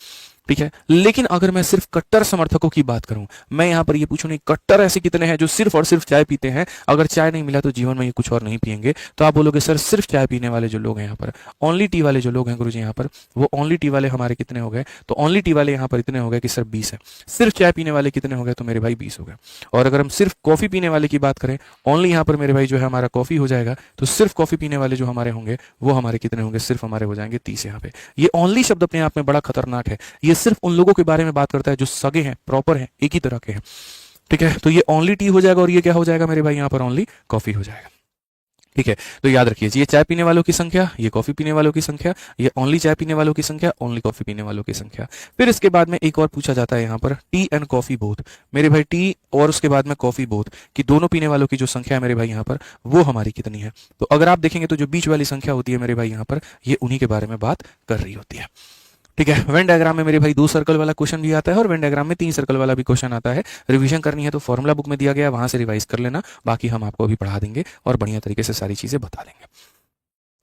ठीक है। लेकिन अगर मैं सिर्फ कट्टर समर्थकों की बात करूं, मैं यहां पर ये पूछूं नहीं कट्टर ऐसे कितने हैं जो सिर्फ और सिर्फ चाय पीते हैं, अगर चाय नहीं मिला तो जीवन में ये कुछ और नहीं पिएंगे, तो आप बोलोगे सर सिर्फ चाय पीने वाले जो लोग हैं यहाँ पर, ओनली टी वाले जो लोग हैं गुरुजी यहाँ पर, वो ओनली टी वाले हमारे कितने हो गए, तो ओनली टी वाले यहाँ पर इतने हो गए कि सर 20 है। सिर्फ चाय पीने वाले कितने हो गए, तो मेरे भाई 20 हो गए। और अगर हम सिर्फ कॉफी पीने वाले की बात करें, ओनली यहाँ पर मेरे भाई जो है हमारा कॉफी हो जाएगा, तो सिर्फ कॉफी पीने वाले जो हमारे होंगे वो हमारे कितने होंगे, सिर्फ हमारे हो जाएंगे 30 यहाँ पे। ये ओनली शब्द अपने आप में बड़ा खतरनाक है, ये सिर्फ उन लोगों के बारे में बात करता है जो सगे हैं, प्रॉपर हैं, एक ही तरह के हैं। ठीक है, तो ये ओनली टी हो जाएगा और ये क्या हो जाएगा मेरे भाई यहाँ पर ओनली कॉफी हो जाएगा। ठीक है, तो याद रखिए ये चाय पीने वालों की संख्या, ये कॉफी पीने वालों की संख्या, ये ओनली चाय पीने वालों की संख्या, ओनली कॉफी पीने वालों की संख्या। फिर इसके बाद में एक और पूछा जाता है यहाँ पर टी एंड कॉफी बोथ, मेरे भाई टी और उसके बाद में कॉफी बोथ कि दोनों पीने वालों की जो संख्या है मेरे भाई यहाँ पर वो हमारी कितनी है। तो अगर आप देखेंगे तो जो बीच वाली संख्या होती है मेरे भाई यहाँ पर, ये उन्हीं के बारे में बात कर रही होती है। ठीक है, वेन डायग्राम में मेरे भाई 2 सर्कल वाला क्वेश्चन भी आता है और वेन डायग्राम में 3 सर्कल वाला भी क्वेश्चन आता है। रिवीजन करनी है तो फॉर्मूला बुक में दिया गया है, वहां से रिवाइज कर लेना, बाकी हम आपको अभी पढ़ा देंगे और बढ़िया तरीके से सारी चीजें बता देंगे,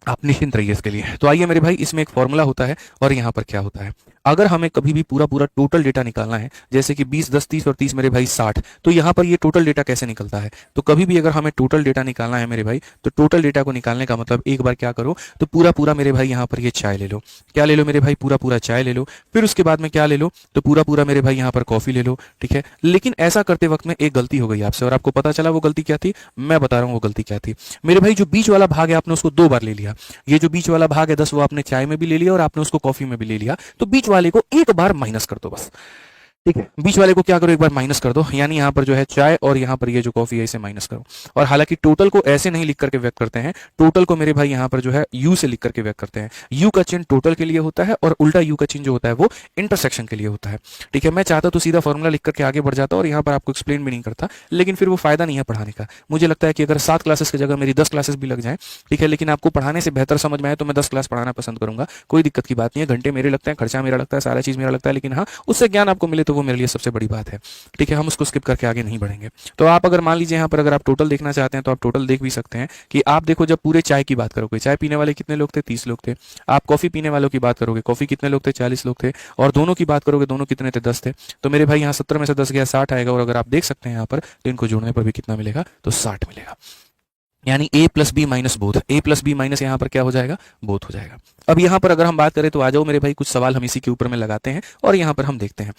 आप निश्चिंत रहिए इसके लिए। तो आइए मेरे भाई, इसमें एक फॉर्मूला होता है और यहाँ पर क्या होता है, अगर हमें कभी भी पूरा पूरा टोटल डेटा निकालना है, जैसे कि 20, 10, 30 और 30 मेरे भाई 60, तो यहाँ पर ये टोटल डेटा कैसे निकलता है, तो कभी भी अगर हमें टोटल डेटा निकालना है मेरे भाई, तो टोटल डेटा को निकालने का मतलब एक बार क्या करो, तो पूरा पूरा मेरे भाई यहाँ पर ये चाय ले लो, क्या ले लो मेरे भाई, पूरा पूरा चाय ले लो। फिर उसके बाद में क्या ले लो, तो पूरा पूरा मेरे भाई यहाँ पर कॉफी ले लो। ठीक है, लेकिन ऐसा करते वक्त में एक गलती हो गई आपसे और आपको पता चला वो गलती क्या थी, मैं बता रहा हूँ वो गलती क्या थी। मेरे भाई जो बीच वाला भाग है आपने उसको 2 बार ले लिया, ये जो बीच वाला भाग है 10 वो आपने चाय में भी ले लिया और आपने उसको कॉफी में भी ले लिया, तो बीच वाले को एक बार माइनस कर दो बस। ठीक है, बीच वाले को क्या करो, एक बार माइनस कर दो, यानी यहाँ पर जो है चाय और यहाँ पर ये जो कॉफी है इसे माइनस करो। और हालांकि टोटल को ऐसे नहीं लिख करके व्यक्त करते हैं, टोटल को मेरे भाई यहाँ पर जो है यू से लिख करके व्यक्त करते हैं। यू का चिन्ह टोटल के लिए होता है और उल्टा यू का चिन्ह जो होता है वो इंटरसेक्शन के लिए होता है। ठीक है, मैं चाहता तो सीधा फॉर्मूला लिख करके आगे बढ़ जाता और यहाँ पर आपको एक्सप्लेन भी नहीं करता, लेकिन फिर वो फायदा नहीं है पढ़ाने का। मुझे लगता है कि अगर 7 क्लासेस की जगह मेरी 10 क्लासेस भी लग जाए, ठीक है, लेकिन आपको पढ़ाने से बेहतर समझ में आए तो मैं 10 क्लास पढ़ाना पसंद करूंगा, कोई दिक्कत की बात नहीं है। घंटे मेरे लगते हैं, खर्चा मेरा लगता है, सारा चीज मेरा लगता है, लेकिन हाँ उससे ज्ञान आपको मिले तो वो मेरे लिए सबसे बड़ी बात है। ठीक है, हम उसको स्किप करके आगे नहीं बढ़ेंगे। तो आप अगर मान लीजिए यहाँ पर अगर आप टोटल देखना चाहते हैं तो आप टोटल देख भी सकते हैं कि आप देखो जब पूरे चाय की बात करोगे, चाय पीने वाले कितने लोग थे, 30 लोग थे। आप कॉफी पीने वालों की बात करोगे, कॉफी कितने लोग थे, 40 लोग थे। और दोनों की बात करोगे, दोनों कितने थे, 10 थे। तो मेरे भाई यहाँ 70 में से 10 गया 60 आएगा। और अगर आप देख सकते हैं यहाँ पर तो इनको जोड़ने पर भी कितना मिलेगा, तो 60 मिलेगा। यानी a plus B minus both, a plus B minus यहाँ पर क्या हो जाएगा, बोथ हो जाएगा। अब यहाँ पर अगर हम बात करें तो आ जाओ मेरे भाई, कुछ सवाल हम इसी के ऊपर में लगाते हैं और यहाँ पर हम देखते हैं।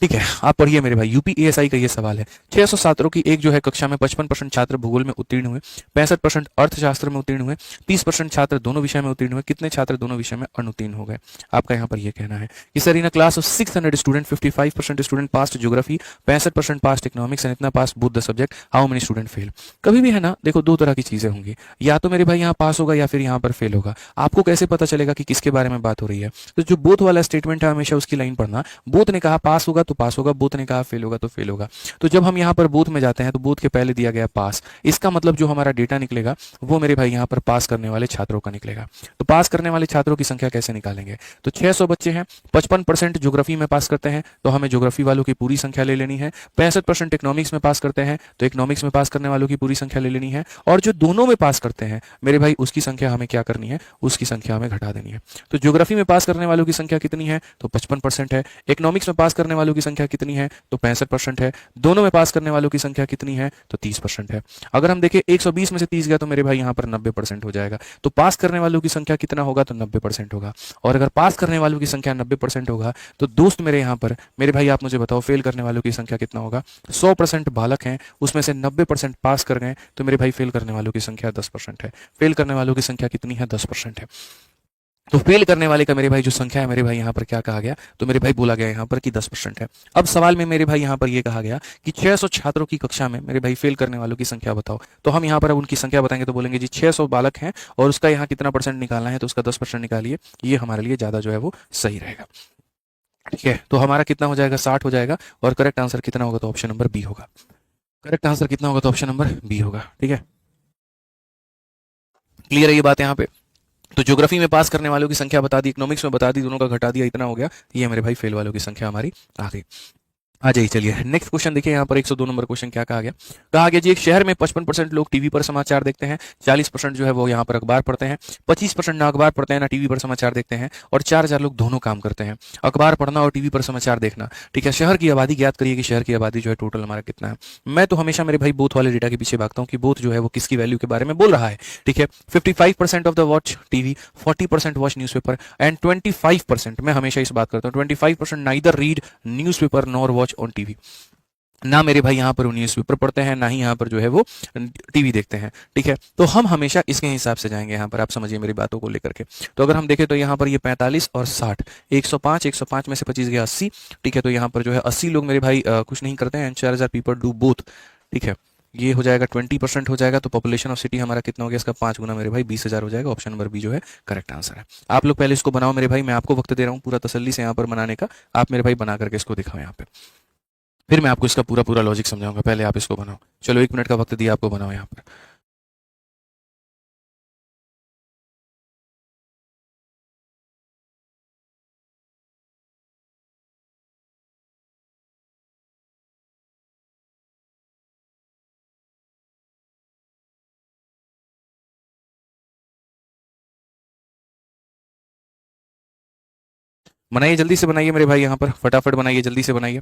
ठीक है, आप पढ़िए मेरे भाई, यूपीएसआई का ये सवाल है। 600 छात्रों की एक जो है कक्षा में 55% छात्र भूगोल में उत्तीर्ण हुए, 65% अर्थशास्त्र में उत्तीर्ण हुए, 30% छात्र दोनों विषय में उत्तीर्ण हुए, कितने छात्र दोनों विषय में अनुत्तीर्ण हो गए। आपका यहाँ पर ये कहना है कि sir in a class of 600 student 55% student passed geography, 65% passed economics and इतना pass both the subject, how many student fail. कभी भी है ना, देखो 2 तरह की चीजें होंगी, या तो मेरे भाई यहाँ पास होगा या फिर यहाँ पर फेल होगा। आपको कैसे पता चलेगा कि किसके बारे में बात हो रही है, तो जो बोथ वाला स्टेटमेंट है हमेशा उसकी लाइन पढ़ना। बोथ ने कहा पास होगा तो पास होगा, बोथ ने कहा फेल होगा तो फेल होगा। तो जब हम यहाँ पर बोथ में जाते हैं तो बोथ के पहले दिया गया पास, इसका मतलब जो हमारा डेटा निकलेगा वो मेरे भाई यहाँ पर पास करने वाले छात्रों का निकलेगा। तो पास करने वाले छात्रों की संख्या कैसे निकालेंगे, तो 600 बच्चे हैं, 55% ज्योग्राफी में पास करते हैं तो हमें ज्योग्राफी वालों की पूरी संख्या ले लेनी है। 65% इकोनॉमिक्स में पास करते हैं तो इकोनॉमिक्स में पास करने वालों की पूरी संख्या ले लेनी है। और जो दोनों में पास करते हैं मेरे भाई उसकी संख्या हमें क्या करनी है, उसकी संख्या हमें घटा देनी है। तो ज्योग्राफी में पास करने वालों की संख्या कितनी है, तो 55% है। इकोनॉमिक्स में पास करने वालों की संख्या कितनी है, तो 65% है। दोनों में पास करने वालों की संख्या कितनी है, तो 30% है। अगर हम देखें 120 में से 30 गया तो मेरे भाई यहाँ पर 90% हो जाएगा। तो पास करने वालों की संख्या कितना होगा, तो 90% होगा। और अगर पास करने वालों की संख्या 90% होगा तो दोस्त मेरे यहाँ पर मेरे भाई आप मुझे बताओ फेल करने वालों की संख्या कितना होगा। 100% बालक हैं, उसमें से 90% पास कर गए तो मेरे भाई फेल करने वालों की संख्या 10% है। फेल करने वालों की संख्या कितनी है, 10% है। तो फेल करने वाले का मेरे भाई जो संख्या है मेरे भाई यहाँ पर क्या कहा गया, तो मेरे भाई बोला गया यहाँ पर कि 10% है। अब सवाल में मेरे भाई यहाँ पर ये कहा गया कि 600 छात्रों की कक्षा में मेरे भाई फेल करने वालों की संख्या बताओ। तो हम यहाँ पर अब उनकी संख्या बताएंगे तो बोलेंगे जी 600 बालक हैं और उसका यहाँ कितना परसेंट निकालना है, तो उसका 10% निकालिए। ये हमारे लिए ज्यादा जो है वो सही रहेगा। ठीक है, तो हमारा कितना हो जाएगा, 60 हो जाएगा। और करेक्ट आंसर कितना होगा, तो ऑप्शन नंबर बी होगा। करेक्ट आंसर कितना होगा, तो ऑप्शन नंबर बी होगा। ठीक है, क्लियर है ये बात यहाँ पे। तो ज्योग्राफी में पास करने वालों की संख्या बता दी, इकोनॉमिक्स में बता दी, दोनों का घटा दिया, इतना हो गया। ये मेरे भाई फेल वालों की संख्या हमारी आ गई। आ जाइए चलिए नेक्स्ट क्वेश्चन देखिए यहाँ पर 102 नंबर क्वेश्चन क्या कहा गया जी एक शहर में 55% लोग टीवी पर समाचार देखते हैं, 40% जो है वो यहाँ पर अखबार पढ़ते हैं, 25% ना अखबार पढ़ते हैं ना टीवी पर समाचार देखते हैं और 4,000 लोग दोनों काम करते हैं, अखबार पढ़ना और टीवी पर समाचार देखना। ठीक है, शहर की आबादी ज्ञात करिए कि शहर की आबादी जो है टोटल हमारा कितना है। मैं तो हमेशा मेरे भाई बोथ वाले डेटा के पीछे भागता हूँ कि बोथ जो है वो किसकी वैल्यू के बारे में बोल रहा है। ठीक है, 55% of the watch TV, 40% watch newspaper and 25%, मैं हमेशा इस बात करता हूँ, 25% neither read newspaper nor watch on TV. ना मेरे भाई यहाँ पर वो न्यूज़पेपर पढ़ते हैं ना ही यहाँ पर जो है वो टीवी देखते हैं। ठीक है, तो हम हमेशा इसके हिसाब से जाएंगे यहाँ पर, आप समझिए मेरी बातों को लेकर के। तो अगर हम देखें तो यहाँ पर ये 45 और 60, 105 में से 25 गया 80। ठीक है, तो यहाँ पर जो है 80 लोग मेरे भाई कुछ नहीं करते हैं एंड 4,000 पीपल डू बोथ। ठीक है, ये हो जाएगा 20% हो जाएगा, तो पॉपुलेशन ऑफ सिटी हमारा कितना हो गया, इसका 5 गुना मेरे भाई 20,000 हो जाएगा। ऑप्शन नंबर बी जो है करेक्ट आंसर है। आप लोग पहले इसको बनाओ मेरे भाई, मैं आपको वक्त दे रहा हूँ पूरा तसल्ली से यहाँ पर बनाने का। आप मेरे भाई बना करके इसको दिखाओ यहाँ पे, फिर मैं आपको इसका पूरा पूरा लॉजिक समझाऊंगा। पहले आप इसको बनाओ। चलो 1 मिनट का वक्त दिया आपको, बनाओ यहाँ पर। बनाइए जल्दी से बनाइए मेरे भाई, यहाँ पर फटाफट बनाइए, जल्दी से बनाइए।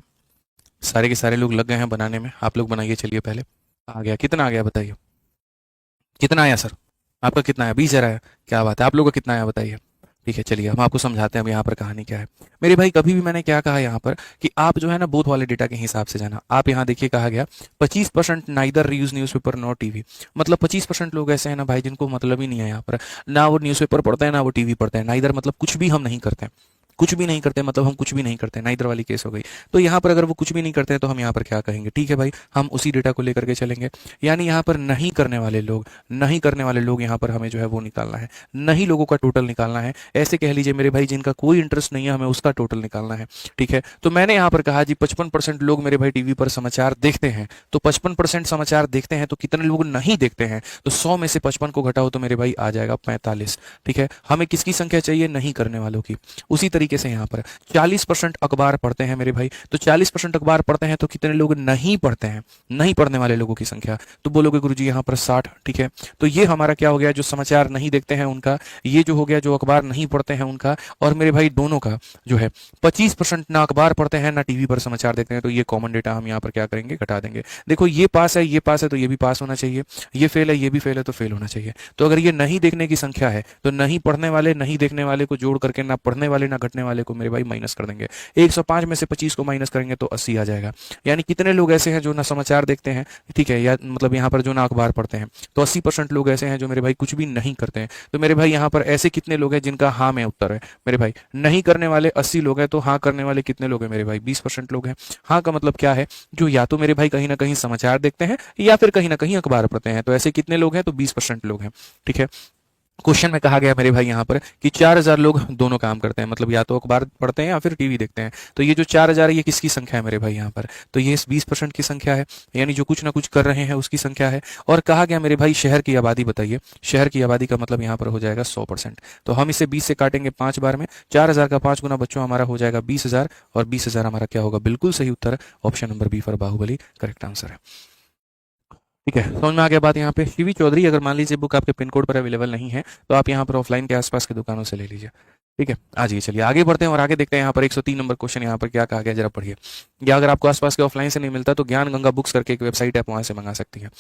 सारे के सारे लोग लग गए हैं बनाने में, आप लोग बनाइए चलिए पहले। आ गया, कितना आ गया बताइए, कितना आया सर? आपका कितना आया? 20,000 आया। क्या बात है, आप लोगों का कितना आया बताइए। ठीक है, चलिए हम आपको समझाते हैं अब यहाँ पर कहानी क्या है। मेरे भाई कभी भी मैंने क्या कहा यहाँ पर कि आप जो है ना बोथ वाले डेटा के हिसाब से जाना। आप यहाँ देखिए कहा गया 25% neither use newspaper not TV, मतलब 25% लोग ऐसे हैं ना भाई जिनको मतलब ही नहीं है यहाँ पर, ना वो न्यूज़पेपर पढ़ते हैं ना वो टीवी पढ़ते हैं। नाइदर मतलब कुछ भी हम नहीं करते हैं, कुछ भी नहीं करते मतलब हम कुछ भी नहीं करते, नाइदर वाली केस हो गई। तो यहाँ पर अगर वो कुछ भी नहीं करते हैं तो हम यहाँ पर क्या कहेंगे? ठीक है भाई, हम उसी डेटा को लेकर के चलेंगे। यानी यहाँ पर नहीं करने वाले लोग, नहीं करने वाले लोग यहाँ पर हमें जो है वो निकालना है, नहीं लोगों का टोटल निकालना है। ऐसे कह लीजिए मेरे भाई जिनका कोई इंटरेस्ट नहीं है हमें उसका टोटल निकालना है। ठीक है, तो मैंने यहाँ पर कहा जी 55% लोग मेरे भाई टीवी पर समाचार देखते हैं, तो 55% समाचार देखते हैं तो कितने लोग नहीं देखते हैं? तो 100 में से 55 को घटाओ तो मेरे भाई आ जाएगा 45। ठीक है, हमें किसकी संख्या चाहिए? नहीं करने वालों की। उसी तरीके से यहाँ पर 40% अखबार पढ़ते हैं मेरे भाई, तो 40% अखबार पढ़ते हैं तो कितने लोग नहीं पढ़ते हैं? नहीं पढ़ने वाले लोगों की संख्या, तो बोलोगे गुरुजी यहाँ पर 60। ठीक है, तो ये हमारा क्या हो गया, जो समाचार नहीं देखते हैं उनका, ये जो हो गया जो अखबार नहीं पढ़ते हैं उनका, और मेरे भाई दोनों का जो है 25% ना अखबार पढ़ते हैं ना टीवी पर समाचार देखते हैं। तो ये कॉमन डेटा हम यहाँ पर क्या करेंगे, घटा देंगे। देखो ये पास है, ये पास है, तो ये भी पास होना चाहिए, ये फेल है, ये भी फेल है, तो फेल होना चाहिए। तो अगर ये नहीं देखने की संख्या है तो नहीं पढ़ने वाले नहीं देखने वाले को जोड़ करके ना पढ़ने वाले ना घटने वाले को मेरे भाई माइनस कर देंगे। 105 में से 25 को माइनस करेंगे तो 80 आ जाएगा। यानी कितने लोग ऐसे हैं जो ना समाचार देखते हैं, ठीक है, या मतलब यहाँ पर जो ना अखबार पढ़ते हैं, तो 80% लोग ऐसे हैं जो मेरे भाई कुछ भी नहीं करते हैं। तो मेरे भाई यहाँ पर ऐसे कितने लोग हैं जिनका हाँ में उत्तर है? मेरे भाई नहीं करने वाले 80 लोग हैं, तो हाँ करने वाले कितने लोग हैं मेरे भाई? 20% लोग हैं। हाँ का मतलब क्या है? जो या तो मेरे भाई कहीं ना कहीं समाचार देखते हैं या फिर कहीं ना कहीं अखबार पढ़ते हैं। तो ऐसे कितने लोग हैं? तो 20% लोग हैं। ठीक है, क्वेश्चन में कहा गया मेरे भाई यहाँ पर कि 4,000 लोग दोनों काम करते हैं, मतलब या तो अखबार पढ़ते हैं या फिर टीवी देखते हैं। तो ये जो 4,000 है ये किसकी संख्या है मेरे भाई यहाँ पर? तो ये 20% की संख्या है, यानी जो कुछ ना कुछ कर रहे हैं उसकी संख्या है। और कहा गया मेरे भाई शहर की आबादी बताइए, शहर की आबादी का मतलब यहाँ पर हो जाएगा 100%। तो हम इसे 20 से काटेंगे 5 बार में, 4,000 का 5 गुना बच्चों हमारा हो जाएगा 20,000, और 20,000 हमारा क्या होगा? बिल्कुल सही उत्तर, option number B for Baahubali correct answer है। ठीक है, समझ में आ गया बात यहाँ पे। शिवी चौधरी, अगर मान लीजिए बुक आपके पिन कोड पर अवेलेबल नहीं है तो आप यहाँ पर ऑफलाइन के आसपास की दुकानों से ले लीजिए। ठीक है, आ जाइए चलिए आगे बढ़ते हैं और आगे देखते हैं यहाँ पर 103 नंबर क्वेश्चन यहाँ पर क्या कहा गया, जरा पढ़िए। या अगर आपको आसपास के ऑफलाइन से नहीं मिलता तो ज्ञान गंगा बुक्स करके एक वेबसाइट है, आप वहां से मंगा सकती हैं।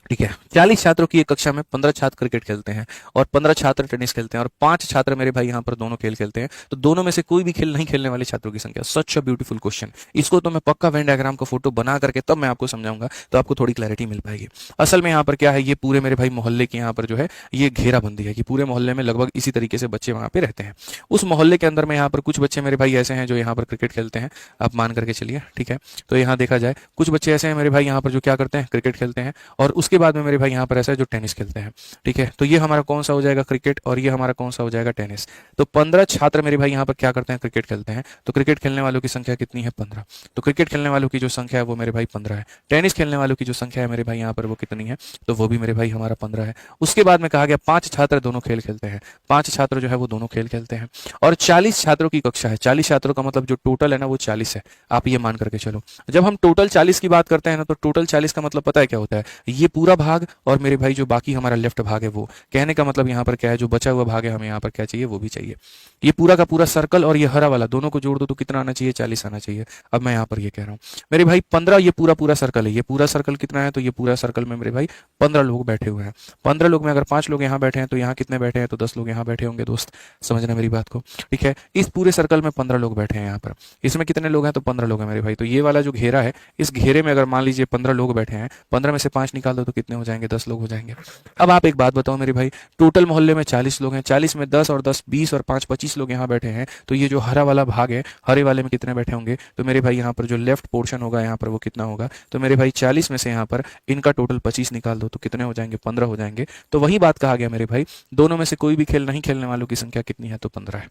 ठीक है, 40 छात्रों की एक कक्षा में 15 छात्र क्रिकेट खेलते हैं और 15 छात्र टेनिस खेलते हैं और 5 छात्र मेरे भाई यहाँ पर दोनों खेल खेलते हैं। तो दोनों में से कोई भी खेल नहीं खेलने वाले छात्रों की संख्या। सच अ ब्यूटीफुल क्वेश्चन। इसको तो मैं पक्का वेन डायग्राम का फोटो बना करके तब मैं आपको समझाऊंगा, तो आपको थोड़ी क्लैरिटी मिल पाएगी। असल में यहाँ पर क्या है, ये पूरे मेरे भाई मोहल्ले की यहाँ पर जो है ये घेराबंदी है कि पूरे मोहल्ले में लगभग इसी तरीके से बच्चे वहाँ पे रहते हैं। उस मोहल्ले के अंदर में यहाँ पर कुछ बच्चे मेरे भाई ऐसे हैं जो यहाँ पर क्रिकेट खेलते हैं, आप मान करके चलिए। ठीक है, तो यहाँ देखा जाए कुछ बच्चे ऐसे हैं मेरे भाई यहाँ पर जो क्या करते हैं, क्रिकेट खेलते हैं, और उसके उसके बाद में मेरे भाई यहाँ पर ऐसा है जो टेनिस खेलते हैं, ठीक है। तो ये हमारा कौन सा हो जाएगा क्रिकेट, और ये हमारा कौन सा हो जाएगा टेनिस। तो 15 छात्र मेरे भाई यहाँ पर क्या करते हैं, क्रिकेट खेलते हैं। तो क्रिकेट खेलने वालों की संख्या कितनी है, 15। तो क्रिकेट खेलने वालों की जो संख्या है वो मेरे भाई 15 है। टेनिस खेलने वालों की जो संख्या है मेरे भाई यहाँ पर वो कितनी है, तो वो भी मेरे भाई हमारा 15 है। उसके बाद में कहा गया 5 छात्र दोनों खेल खेलते हैं, 5 छात्र जो है वो दोनों खेल खेलते हैं, और 40 छात्रों की कक्षा है। 40 छात्रों का मतलब जो टोटल है ना वो 40 है, आप ये मान करके चलो। जब हम टोटल 40 की बात करते हैं ना, तो टोटल 40 का मतलब पता है क्या होता है, ये पूरा भाग और मेरे भाई जो बाकी हमारा लेफ्ट भाग है वो। कहने का मतलब यहाँ पर क्या है, जो बचा हुआ भाग है हमें यहाँ पर क्या चाहिए, वो भी चाहिए। ये पूरा का पूरा सर्कल और ये हरा वाला दोनों को जोड़ दो तो कितना आना चाहिए, 40 आना चाहिए। अब मैं यहाँ पर ये कह रहा हूँ मेरे भाई 15, ये पूरा पूरा सर्कल है, ये पूरा सर्कल कितना है, तो ये पूरा सर्कल में मेरे भाई 15 लोग बैठे हुए हैं। 15 लोग में अगर 5 लोग यहाँ बैठे हैं तो यहाँ कितने बैठे हैं, तो 10 लोग यहाँ बैठे होंगे दोस्त, समझना मेरी बात को, ठीक है। इस पूरे सर्कल में 15 लोग बैठे हैं यहाँ पर, इसमें कितने लोग हैं, तो 15 लोग हैं मेरे भाई। तो ये वाला जो घेरा है, इस घेरे में अगर मान लीजिए 15 लोग बैठे हैं, 15 में से 5 निकाल दो तो कितने हो जाएंगे, 10 लोग हो जाएंगे। अब आप एक बात बताओ मेरे भाई, टोटल मोहल्ले में 40 लोग हैं, 40 में 10 और 10 20 और 5 25 लोग यहाँ बैठे हैं। तो ये जो हरा वाला भाग है, हरे वाले में कितने बैठे होंगे, तो मेरे भाई यहाँ पर जो लेफ्ट पोर्शन होगा यहाँ पर वो कितना होगा, तो मेरे भाई 40 में से यहाँ पर इनका टोटल 25 निकाल दो तो कितने हो जाएंगे, 15 हो जाएंगे। तो वही बात कहा गया मेरे भाई, दोनों में से कोई भी खेल नहीं खेलने वालों की संख्या कितनी है, तो 15 है।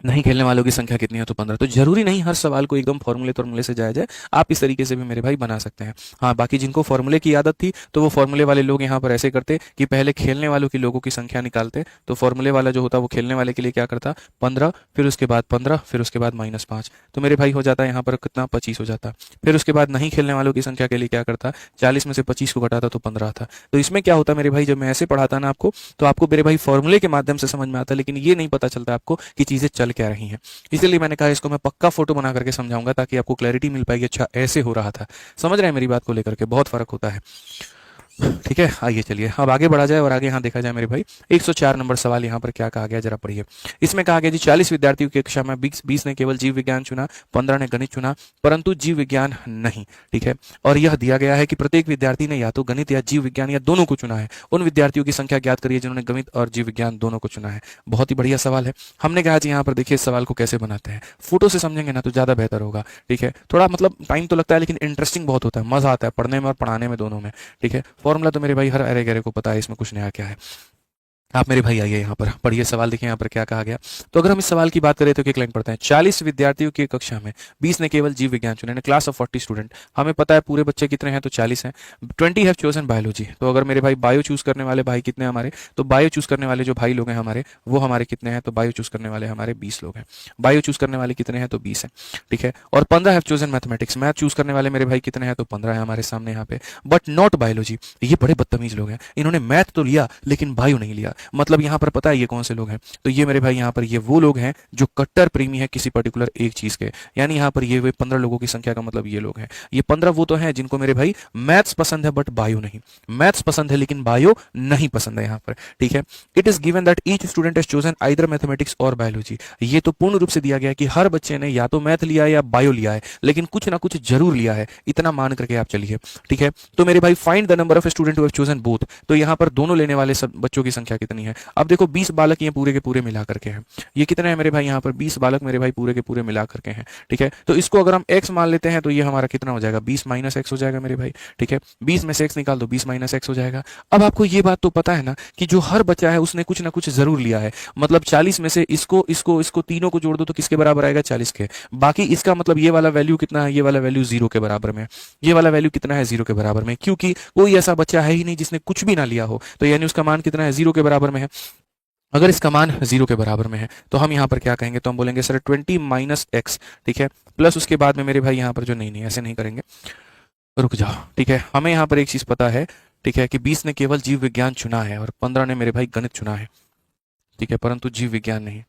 नहीं खेलने वालों की संख्या कितनी है, तो 15। तो जरूरी नहीं हर सवाल को एकदम फॉर्मूले से जाया जाए, आप इस तरीके से भी मेरे भाई बना सकते हैं। हाँ, बाकी जिनको फॉर्मूले की आदत थी तो वो फॉर्मूले वाले लोग यहाँ पर ऐसे करते कि पहले खेलने वालों की लोगों की संख्या निकालते। तो फॉर्मूले वाला जो होता वो खेलने वाले के लिए क्या करता, 15, फिर उसके बाद 15, फिर उसके बाद -5, तो मेरे भाई हो जाता है यहाँ पर कितना, 25 हो जाता। फिर उसके बाद नहीं खेलने वालों की संख्या के लिए क्या करता, 40 में से 25 को घटाता तो 15 आता। तो इसमें क्या होता मेरे भाई, जब मैं ऐसे पढ़ाता ना आपको, तो आपको मेरे भाई फॉर्मूले के माध्यम से समझ में आता, लेकिन ये नहीं पता चलता आपको कि चीजें चल क्या रही हैं। इसलिए मैंने कहा इसको मैं पक्का फोटो बना करके समझाऊंगा ताकि आपको क्लैरिटी मिल पाएगी, अच्छा ऐसे हो रहा था। समझ रहे हैं मेरी बात को लेकर के, बहुत फर्क होता है, ठीक है। आइए चलिए अब आगे बढ़ा जाए और आगे यहाँ देखा जाए मेरे भाई 104 नंबर सवाल यहाँ पर क्या कहा गया, जरा पढ़िए। इसमें कहा गया जी 40 विद्यार्थियों की कक्षा में 20 ने केवल जीव विज्ञान चुना, 15 ने गणित चुना, परंतु जीव विज्ञान नहीं, ठीक है। और यह दिया गया है कि प्रत्येक विद्यार्थी ने या तो गणित या जीव विज्ञान या दोनों को चुना है। उन विद्यार्थियों की संख्या ज्ञात करिए जिन्होंने गणित और जीव विज्ञान दोनों को चुना है। बहुत ही बढ़िया सवाल है। हमने कहा जी यहाँ पर देखिए इस सवाल को कैसे बनाते हैं, फोटो से समझेंगे ना तो ज्यादा बेहतर होगा, ठीक है। थोड़ा मतलब टाइम तो लगता है लेकिन इंटरेस्टिंग बहुत होता है, मजा आता है पढ़ने में और पढ़ाने में दोनों में, ठीक है। फॉर्मूला तो मेरे भाई हर अरे गहरे को पता है, इसमें कुछ नया क्या है। आप मेरे भाई आइए यहाँ पर पढ़िए सवाल, देखिए यहाँ पर क्या कहा गया। तो अगर हम इस सवाल की बात करें तो एक लाइन पढ़ते हैं, 40 विद्यार्थियों की कक्षा में 20 ने केवल जीव विज्ञान चुना, क्लास ऑफ 40 स्टूडेंट। हमें पता है पूरे बच्चे कितने हैं, तो 40 हैं। 20 हैव चोजन बायोलॉजी, तो अगर मेरे भाई बायो चूज करने वाले भाई कितने हमारे, तो बायो चूज करने वाले जो भाई लोग हैं हमारे वो हमारे कितने हैं, तो बायो चूज करने वाले हमारे 20 लोग हैं। बायो चूज करने वाले कितने हैं, तो 20 हैं, ठीक है। और 15 have chosen mathematics, math choose करने वाले मेरे भाई कितने हैं, तो 15 है हमारे सामने यहाँ पे। बट नॉट बायोलॉजी, ये बड़े बदतमीज लोग हैं, इन्होंने मैथ तो लिया लेकिन बायो नहीं लिया। मतलब यहाँ पर पता है ये कौन से लोग हैं, तो ये मेरे भाई यहाँ पर ये वो लोग हैं जो कट्टर प्रेमी है किसी पर्टिकुलर एक चीज के। यानी यहाँ पर ये 15 लोगों की संख्या का मतलब ये लोग हैं। ये 15 वो तो हैं जिनको मेरे भाई मैथ्स पसंद है बट बायो नहीं, मैथ्स पसंद है लेकिन बायो नहीं पसंद है यहाँ पर, ठीक है। It is given that each student has chosen either mathematics और बायोलॉजी, ये तो पूर्ण रूप से दिया गया कि हर बच्चे ने या तो मैथ लिया है या बायो लिया है, लेकिन कुछ ना कुछ जरूर लिया है, इतना मान करके आप चलिए, ठीक है। तो मेरे भाई find the number of student who have chosen both, तो यहाँ पर दोनों लेने वाले सब बच्चों की संख्या कितनी है। अब देखो 20 बालक ये पूरे के पूरे मिला करके हैं, ये कितने हैं मेरे भाई यहाँ पर 20 बालक मेरे भाई पूरे के पूरे मिला करके हैं, ठीक है। तो इसको अगर हम x मान लेते हैं तो ये हमारा कितना हो जाएगा, 20 माइनस x हो जाएगा मेरे भाई, ठीक है। 20 में से x निकाल दो, 20 माइनस x हो जाएगा। अब आपको ये बात तो पता है ना कि जो हर बच्चा है उसने कुछ ना कुछ जरूर लिया है, मतलब 40 में से इसको तीनों को जोड़ दो तो किसके बराबर आएगा, 40 के। बाकी इसका मतलब ये वाला वैल्यू कितना है, ये वाला वैल्यू 0 के बराबर में, ये वाला वैल्यू कितना है, 0 के बराबर में, क्योंकि कोई ऐसा बच्चा है ही नहीं जिसने कुछ भी ना लिया हो, तो यानी उसका मान कितना है, 0 के बराबर में है। अगर इसका मान 0 के बराबर में है तो हम यहाँ पर क्या कहेंगे, तो हम बोलेंगे सर 20 माइनस x, ठीक है, प्लस उसके बाद में मेरे भाई यहाँ पर जो नहीं ऐसे नहीं करेंगे, रुक जाओ, ठीक है। हमें यहाँ पर एक चीज पता है, ठीक है, कि 20 ने केवल जीव विज्ञान चुना है और 15 ने मेरे भाई गणित चुना है, ठीक है, परंतु जीव विज्ञान नहीं।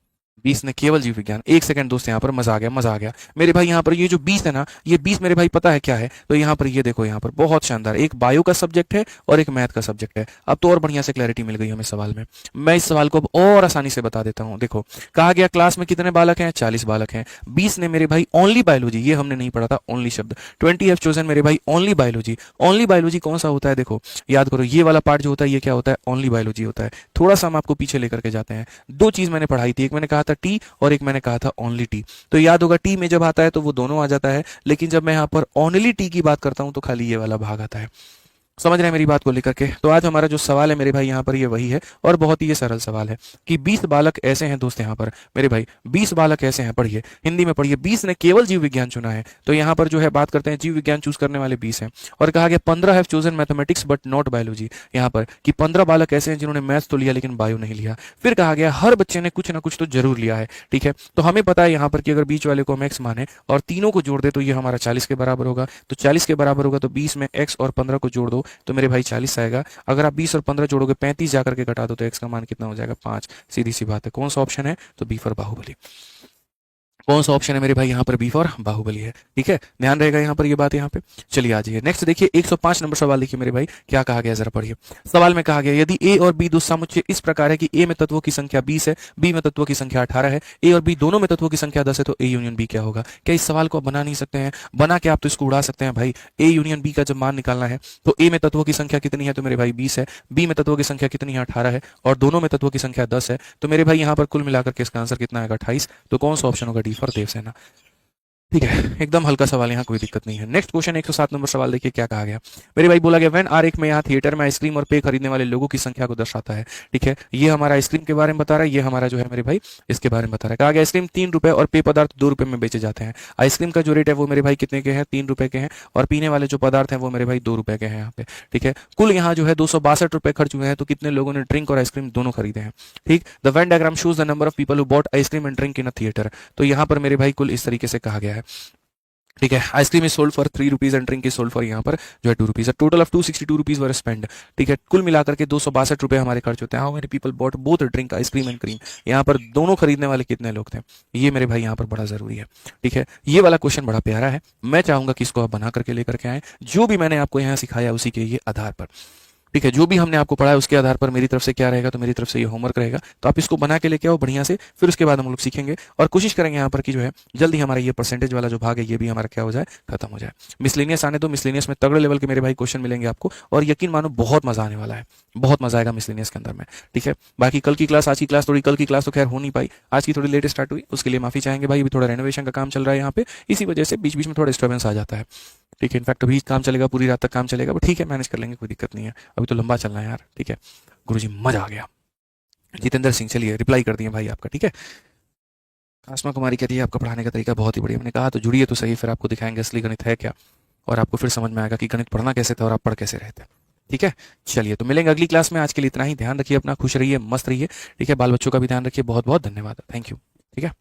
20 ने केवल जीव विज्ञान, एक सेकंड दोस्त यहाँ पर मजा आ गया मेरे भाई। यहाँ पर ये जो 20 है ना, ये 20 मेरे भाई पता है क्या है, तो यहाँ पर ये देखो, यहाँ पर बहुत शानदार एक बायो का सब्जेक्ट है और एक मैथ का सब्जेक्ट है। अब तो और बढ़िया से क्लैरिटी मिल गई हमें सवाल में। मैं इस सवाल को अब और आसानी से बता देता हूँ। देखो कहा गया क्लास में कितने बालक हैं, 40 बालक हैं। 20 ने मेरे भाई ओनली बायोलॉजी, ये हमने नहीं पढ़ा था ओनली शब्द। 20 हैव चोजन मेरे भाई ओनली बायोलॉजी। ओनली बायोलॉजी कौन सा होता है, देखो याद करो, ये वाला पार्ट जो होता है ये क्या होता है, ओनली बायोलॉजी होता है। थोड़ा सा हम आपको पीछे लेकर के जाते हैं। दो चीज मैंने पढ़ाई थी, एक मैंने कहा था टी और एक मैंने कहा था ओनली टी। तो याद होगा टी में जब आता है तो वो दोनों आ जाता है, लेकिन जब मैं यहाँ पर ओनली टी की बात करता हूं तो खाली ये वाला भाग आता है। समझ रहे हैं मेरी बात को लेकर के? तो आज हमारा जो सवाल है मेरे भाई यहाँ पर ये वही है, और बहुत ही ये सरल सवाल है कि 20 बालक ऐसे हैं दोस्त यहाँ पर मेरे भाई, 20 बालक ऐसे हैं, पढ़िए हिंदी में पढ़िए, 20 ने केवल जीव विज्ञान चुना है। तो यहाँ पर जो है बात करते हैं जीव विज्ञान चूज करने वाले 20 हैं, और कहा गया 15 have chosen mathematics but not biology, यहाँ पर कि 15 बालक ऐसे हैं जिन्होंने मैथ्स तो लिया लेकिन बायो नहीं लिया। फिर कहा गया हर बच्चे ने कुछ ना कुछ तो जरूर लिया है, ठीक है। तो हमें पता है यहाँ पर कि अगर बीच वाले को हम एक्स माने और तीनों को जोड़ दे तो ये हमारा 40 के बराबर होगा। तो 40 के बराबर होगा तो 20 में एक्स और 15 को जोड़ दो तो मेरे भाई 40 आएगा। अगर आप 20 और 15 जोड़ोगे 35 जाकर के घटा दो तो एक्स का मान कितना हो जाएगा 5। सीधी सी बात है। कौन सा ऑप्शन है? तो बी फॉर बाहुबली। कौन सा ऑप्शन है मेरे भाई यहाँ पर? बी फॉर बाहुबली है, ठीक है। ध्यान रहेगा यहाँ पर ये बात यहाँ पे। चलिए आ जाइए नेक्स्ट देखिए 105 नंबर सवाल देखिए मेरे भाई क्या कहा गया, जरा पढ़िए। सवाल में कहा गया यदि ए और बी दो समुच्चय इस प्रकार है कि ए में तत्वों की संख्या 20 है, बी में तत्वों की संख्या 18 है, ए और बी दोनों में तत्वों की संख्या 10 है, तो ए यूनियन बी क्या होगा? क्या इस सवाल को आप बना नहीं सकते हैं? बना के आप तो इसको उड़ा सकते हैं भाई। ए यूनियन बी का जब मान निकालना है तो ए में तत्वों की संख्या कितनी है? तो मेरे भाई 20 है। बी में तत्वों की संख्या कितनी है? 18 है। और दोनों में तत्वों की संख्या 10 है। तो मेरे भाई यहाँ पर कुल मिलाकर के इसका आंसर कितना आएगा? 28। तो कौन सा ऑप्शन होगा? D for Devasena. ठीक है, एकदम हल्का सवाल, यहाँ कोई दिक्कत नहीं है। नेक्स्ट क्वेश्चन 107 नंबर सवाल देखिए क्या कहा गया मेरे भाई। बोला गया व्हेन आरेख में यहाँ थिएटर में आइसक्रीम और पे खरीदने वाले लोगों की संख्या को दर्शाता है, ठीक है। ये हमारा आइसक्रीम के बारे में बता रहा है, ये हमारा जो है मेरे भाई इसके बारे में बता रहा है। कहा गया आइसक्रीम 3 रुपए और पे पदार्थ 2 रुपए में बेचे जाते हैं। आइसक्रीम का जो रेट है वो मेरे भाई कितने के हैं? 3 रुपए के हैं। और पीने वाले जो पदार्थ हैं वो मेरे भाई 2 रुपए के हैं यहाँ पे, ठीक है। कुल यहाँ जो है 262 रुपए खर्च हुए हैं। तो कितने लोगों ने ड्रिंक और आइसक्रीम दोनों खरीदे हैं, ठीक। The Venn diagram shows the number of people who bought ice cream and drink in a theatre. तो यहाँ पर मेरे भाई कुल इस तरीके से कहा गया है, ठीक है। Ice cream is sold for 3 rupees and drink is sold for यहाँ पर जो है 2 rupees. Total of 262 rupees were spend, ठीक है। कुल मिलाकर के 262 रुपए हमारे खर्च होते हैं। How many people bought both drink ice cream and cream. यहाँ पर दोनों खरीदने वाले कितने लोग थे? ये मेरे भाई यहाँ पर बड़ा जरूरी है, ठीक है। ये वाला क्वेश्चन बड़ा प्यारा है। मैं चाहूंगा कि इसको आप बना करके लेकर के आए, जो भी मैंने आपको यहाँ सिखाया उसी के ये आधार पर, ठीक है। जो भी हमने आपको पढ़ा है उसके आधार पर मेरी तरफ से क्या रहेगा? तो मेरी तरफ से ये होमवर्क रहेगा। तो आप इसको बना के लेके आओ बढ़िया से, फिर उसके बाद हम लोग सीखेंगे और कोशिश करेंगे यहाँ पर कि जो है जल्दी हमारा ये परसेंटेज वाला जो भाग है ये भी हमारा क्या हो जाए? खत्म हो जाए। मिसलेनियस आने दो, मिसलेनियस में तगड़े लेवल के मेरे भाई क्वेश्चन मिलेंगे आपको, और यकीन मानो बहुत मजा आने वाला है, बहुत मजा आएगा मिसलेनियस के अंदर में, ठीक है। बाकी कल की क्लास, आज की क्लास थोड़ी, कल की क्लास तो खैर हो नहीं पाई, आज की थोड़ी लेट स्टार्ट हुई, उसके लिए माफी चाहेंगे भाई। अभी थोड़ा रेनोवेशन का काम चल रहा है यहाँ पे, इसी वजह से बीच बीच में थोड़ा डिस्टर्बेंस आ जाता है, ठीक है। इनफैक्ट अभी काम चलेगा, पूरी रात तक काम चलेगा, बट ठीक है मैनेज कर लेंगे, कोई दिक्कत नहीं है। अभी तो लंबा चलना है यार, ठीक है। गुरुजी मजा आ गया। जितेंद्र सिंह चलिए रिप्लाई कर दिए भाई आपका, ठीक है। आसमा कुमारी कहती है आपका पढ़ाने का तरीका बहुत ही बढ़िया। मैंने कहा तो जुड़िए तो सही, फिर आपको दिखाएंगे असली गणित है क्या, और आपको फिर समझ में आएगा कि गणित पढ़ना कैसे था और आप पढ़ कैसे रहते हैं, ठीक है। चलिए तो मिलेंगे अगली क्लास में, आज के लिए इतना ही। ध्यान रखिए अपना, खुश रहिए, मस्त रहिए, ठीक है। बाल बच्चों का भी ध्यान रखिए। बहुत बहुत धन्यवाद, थैंक यू, ठीक है।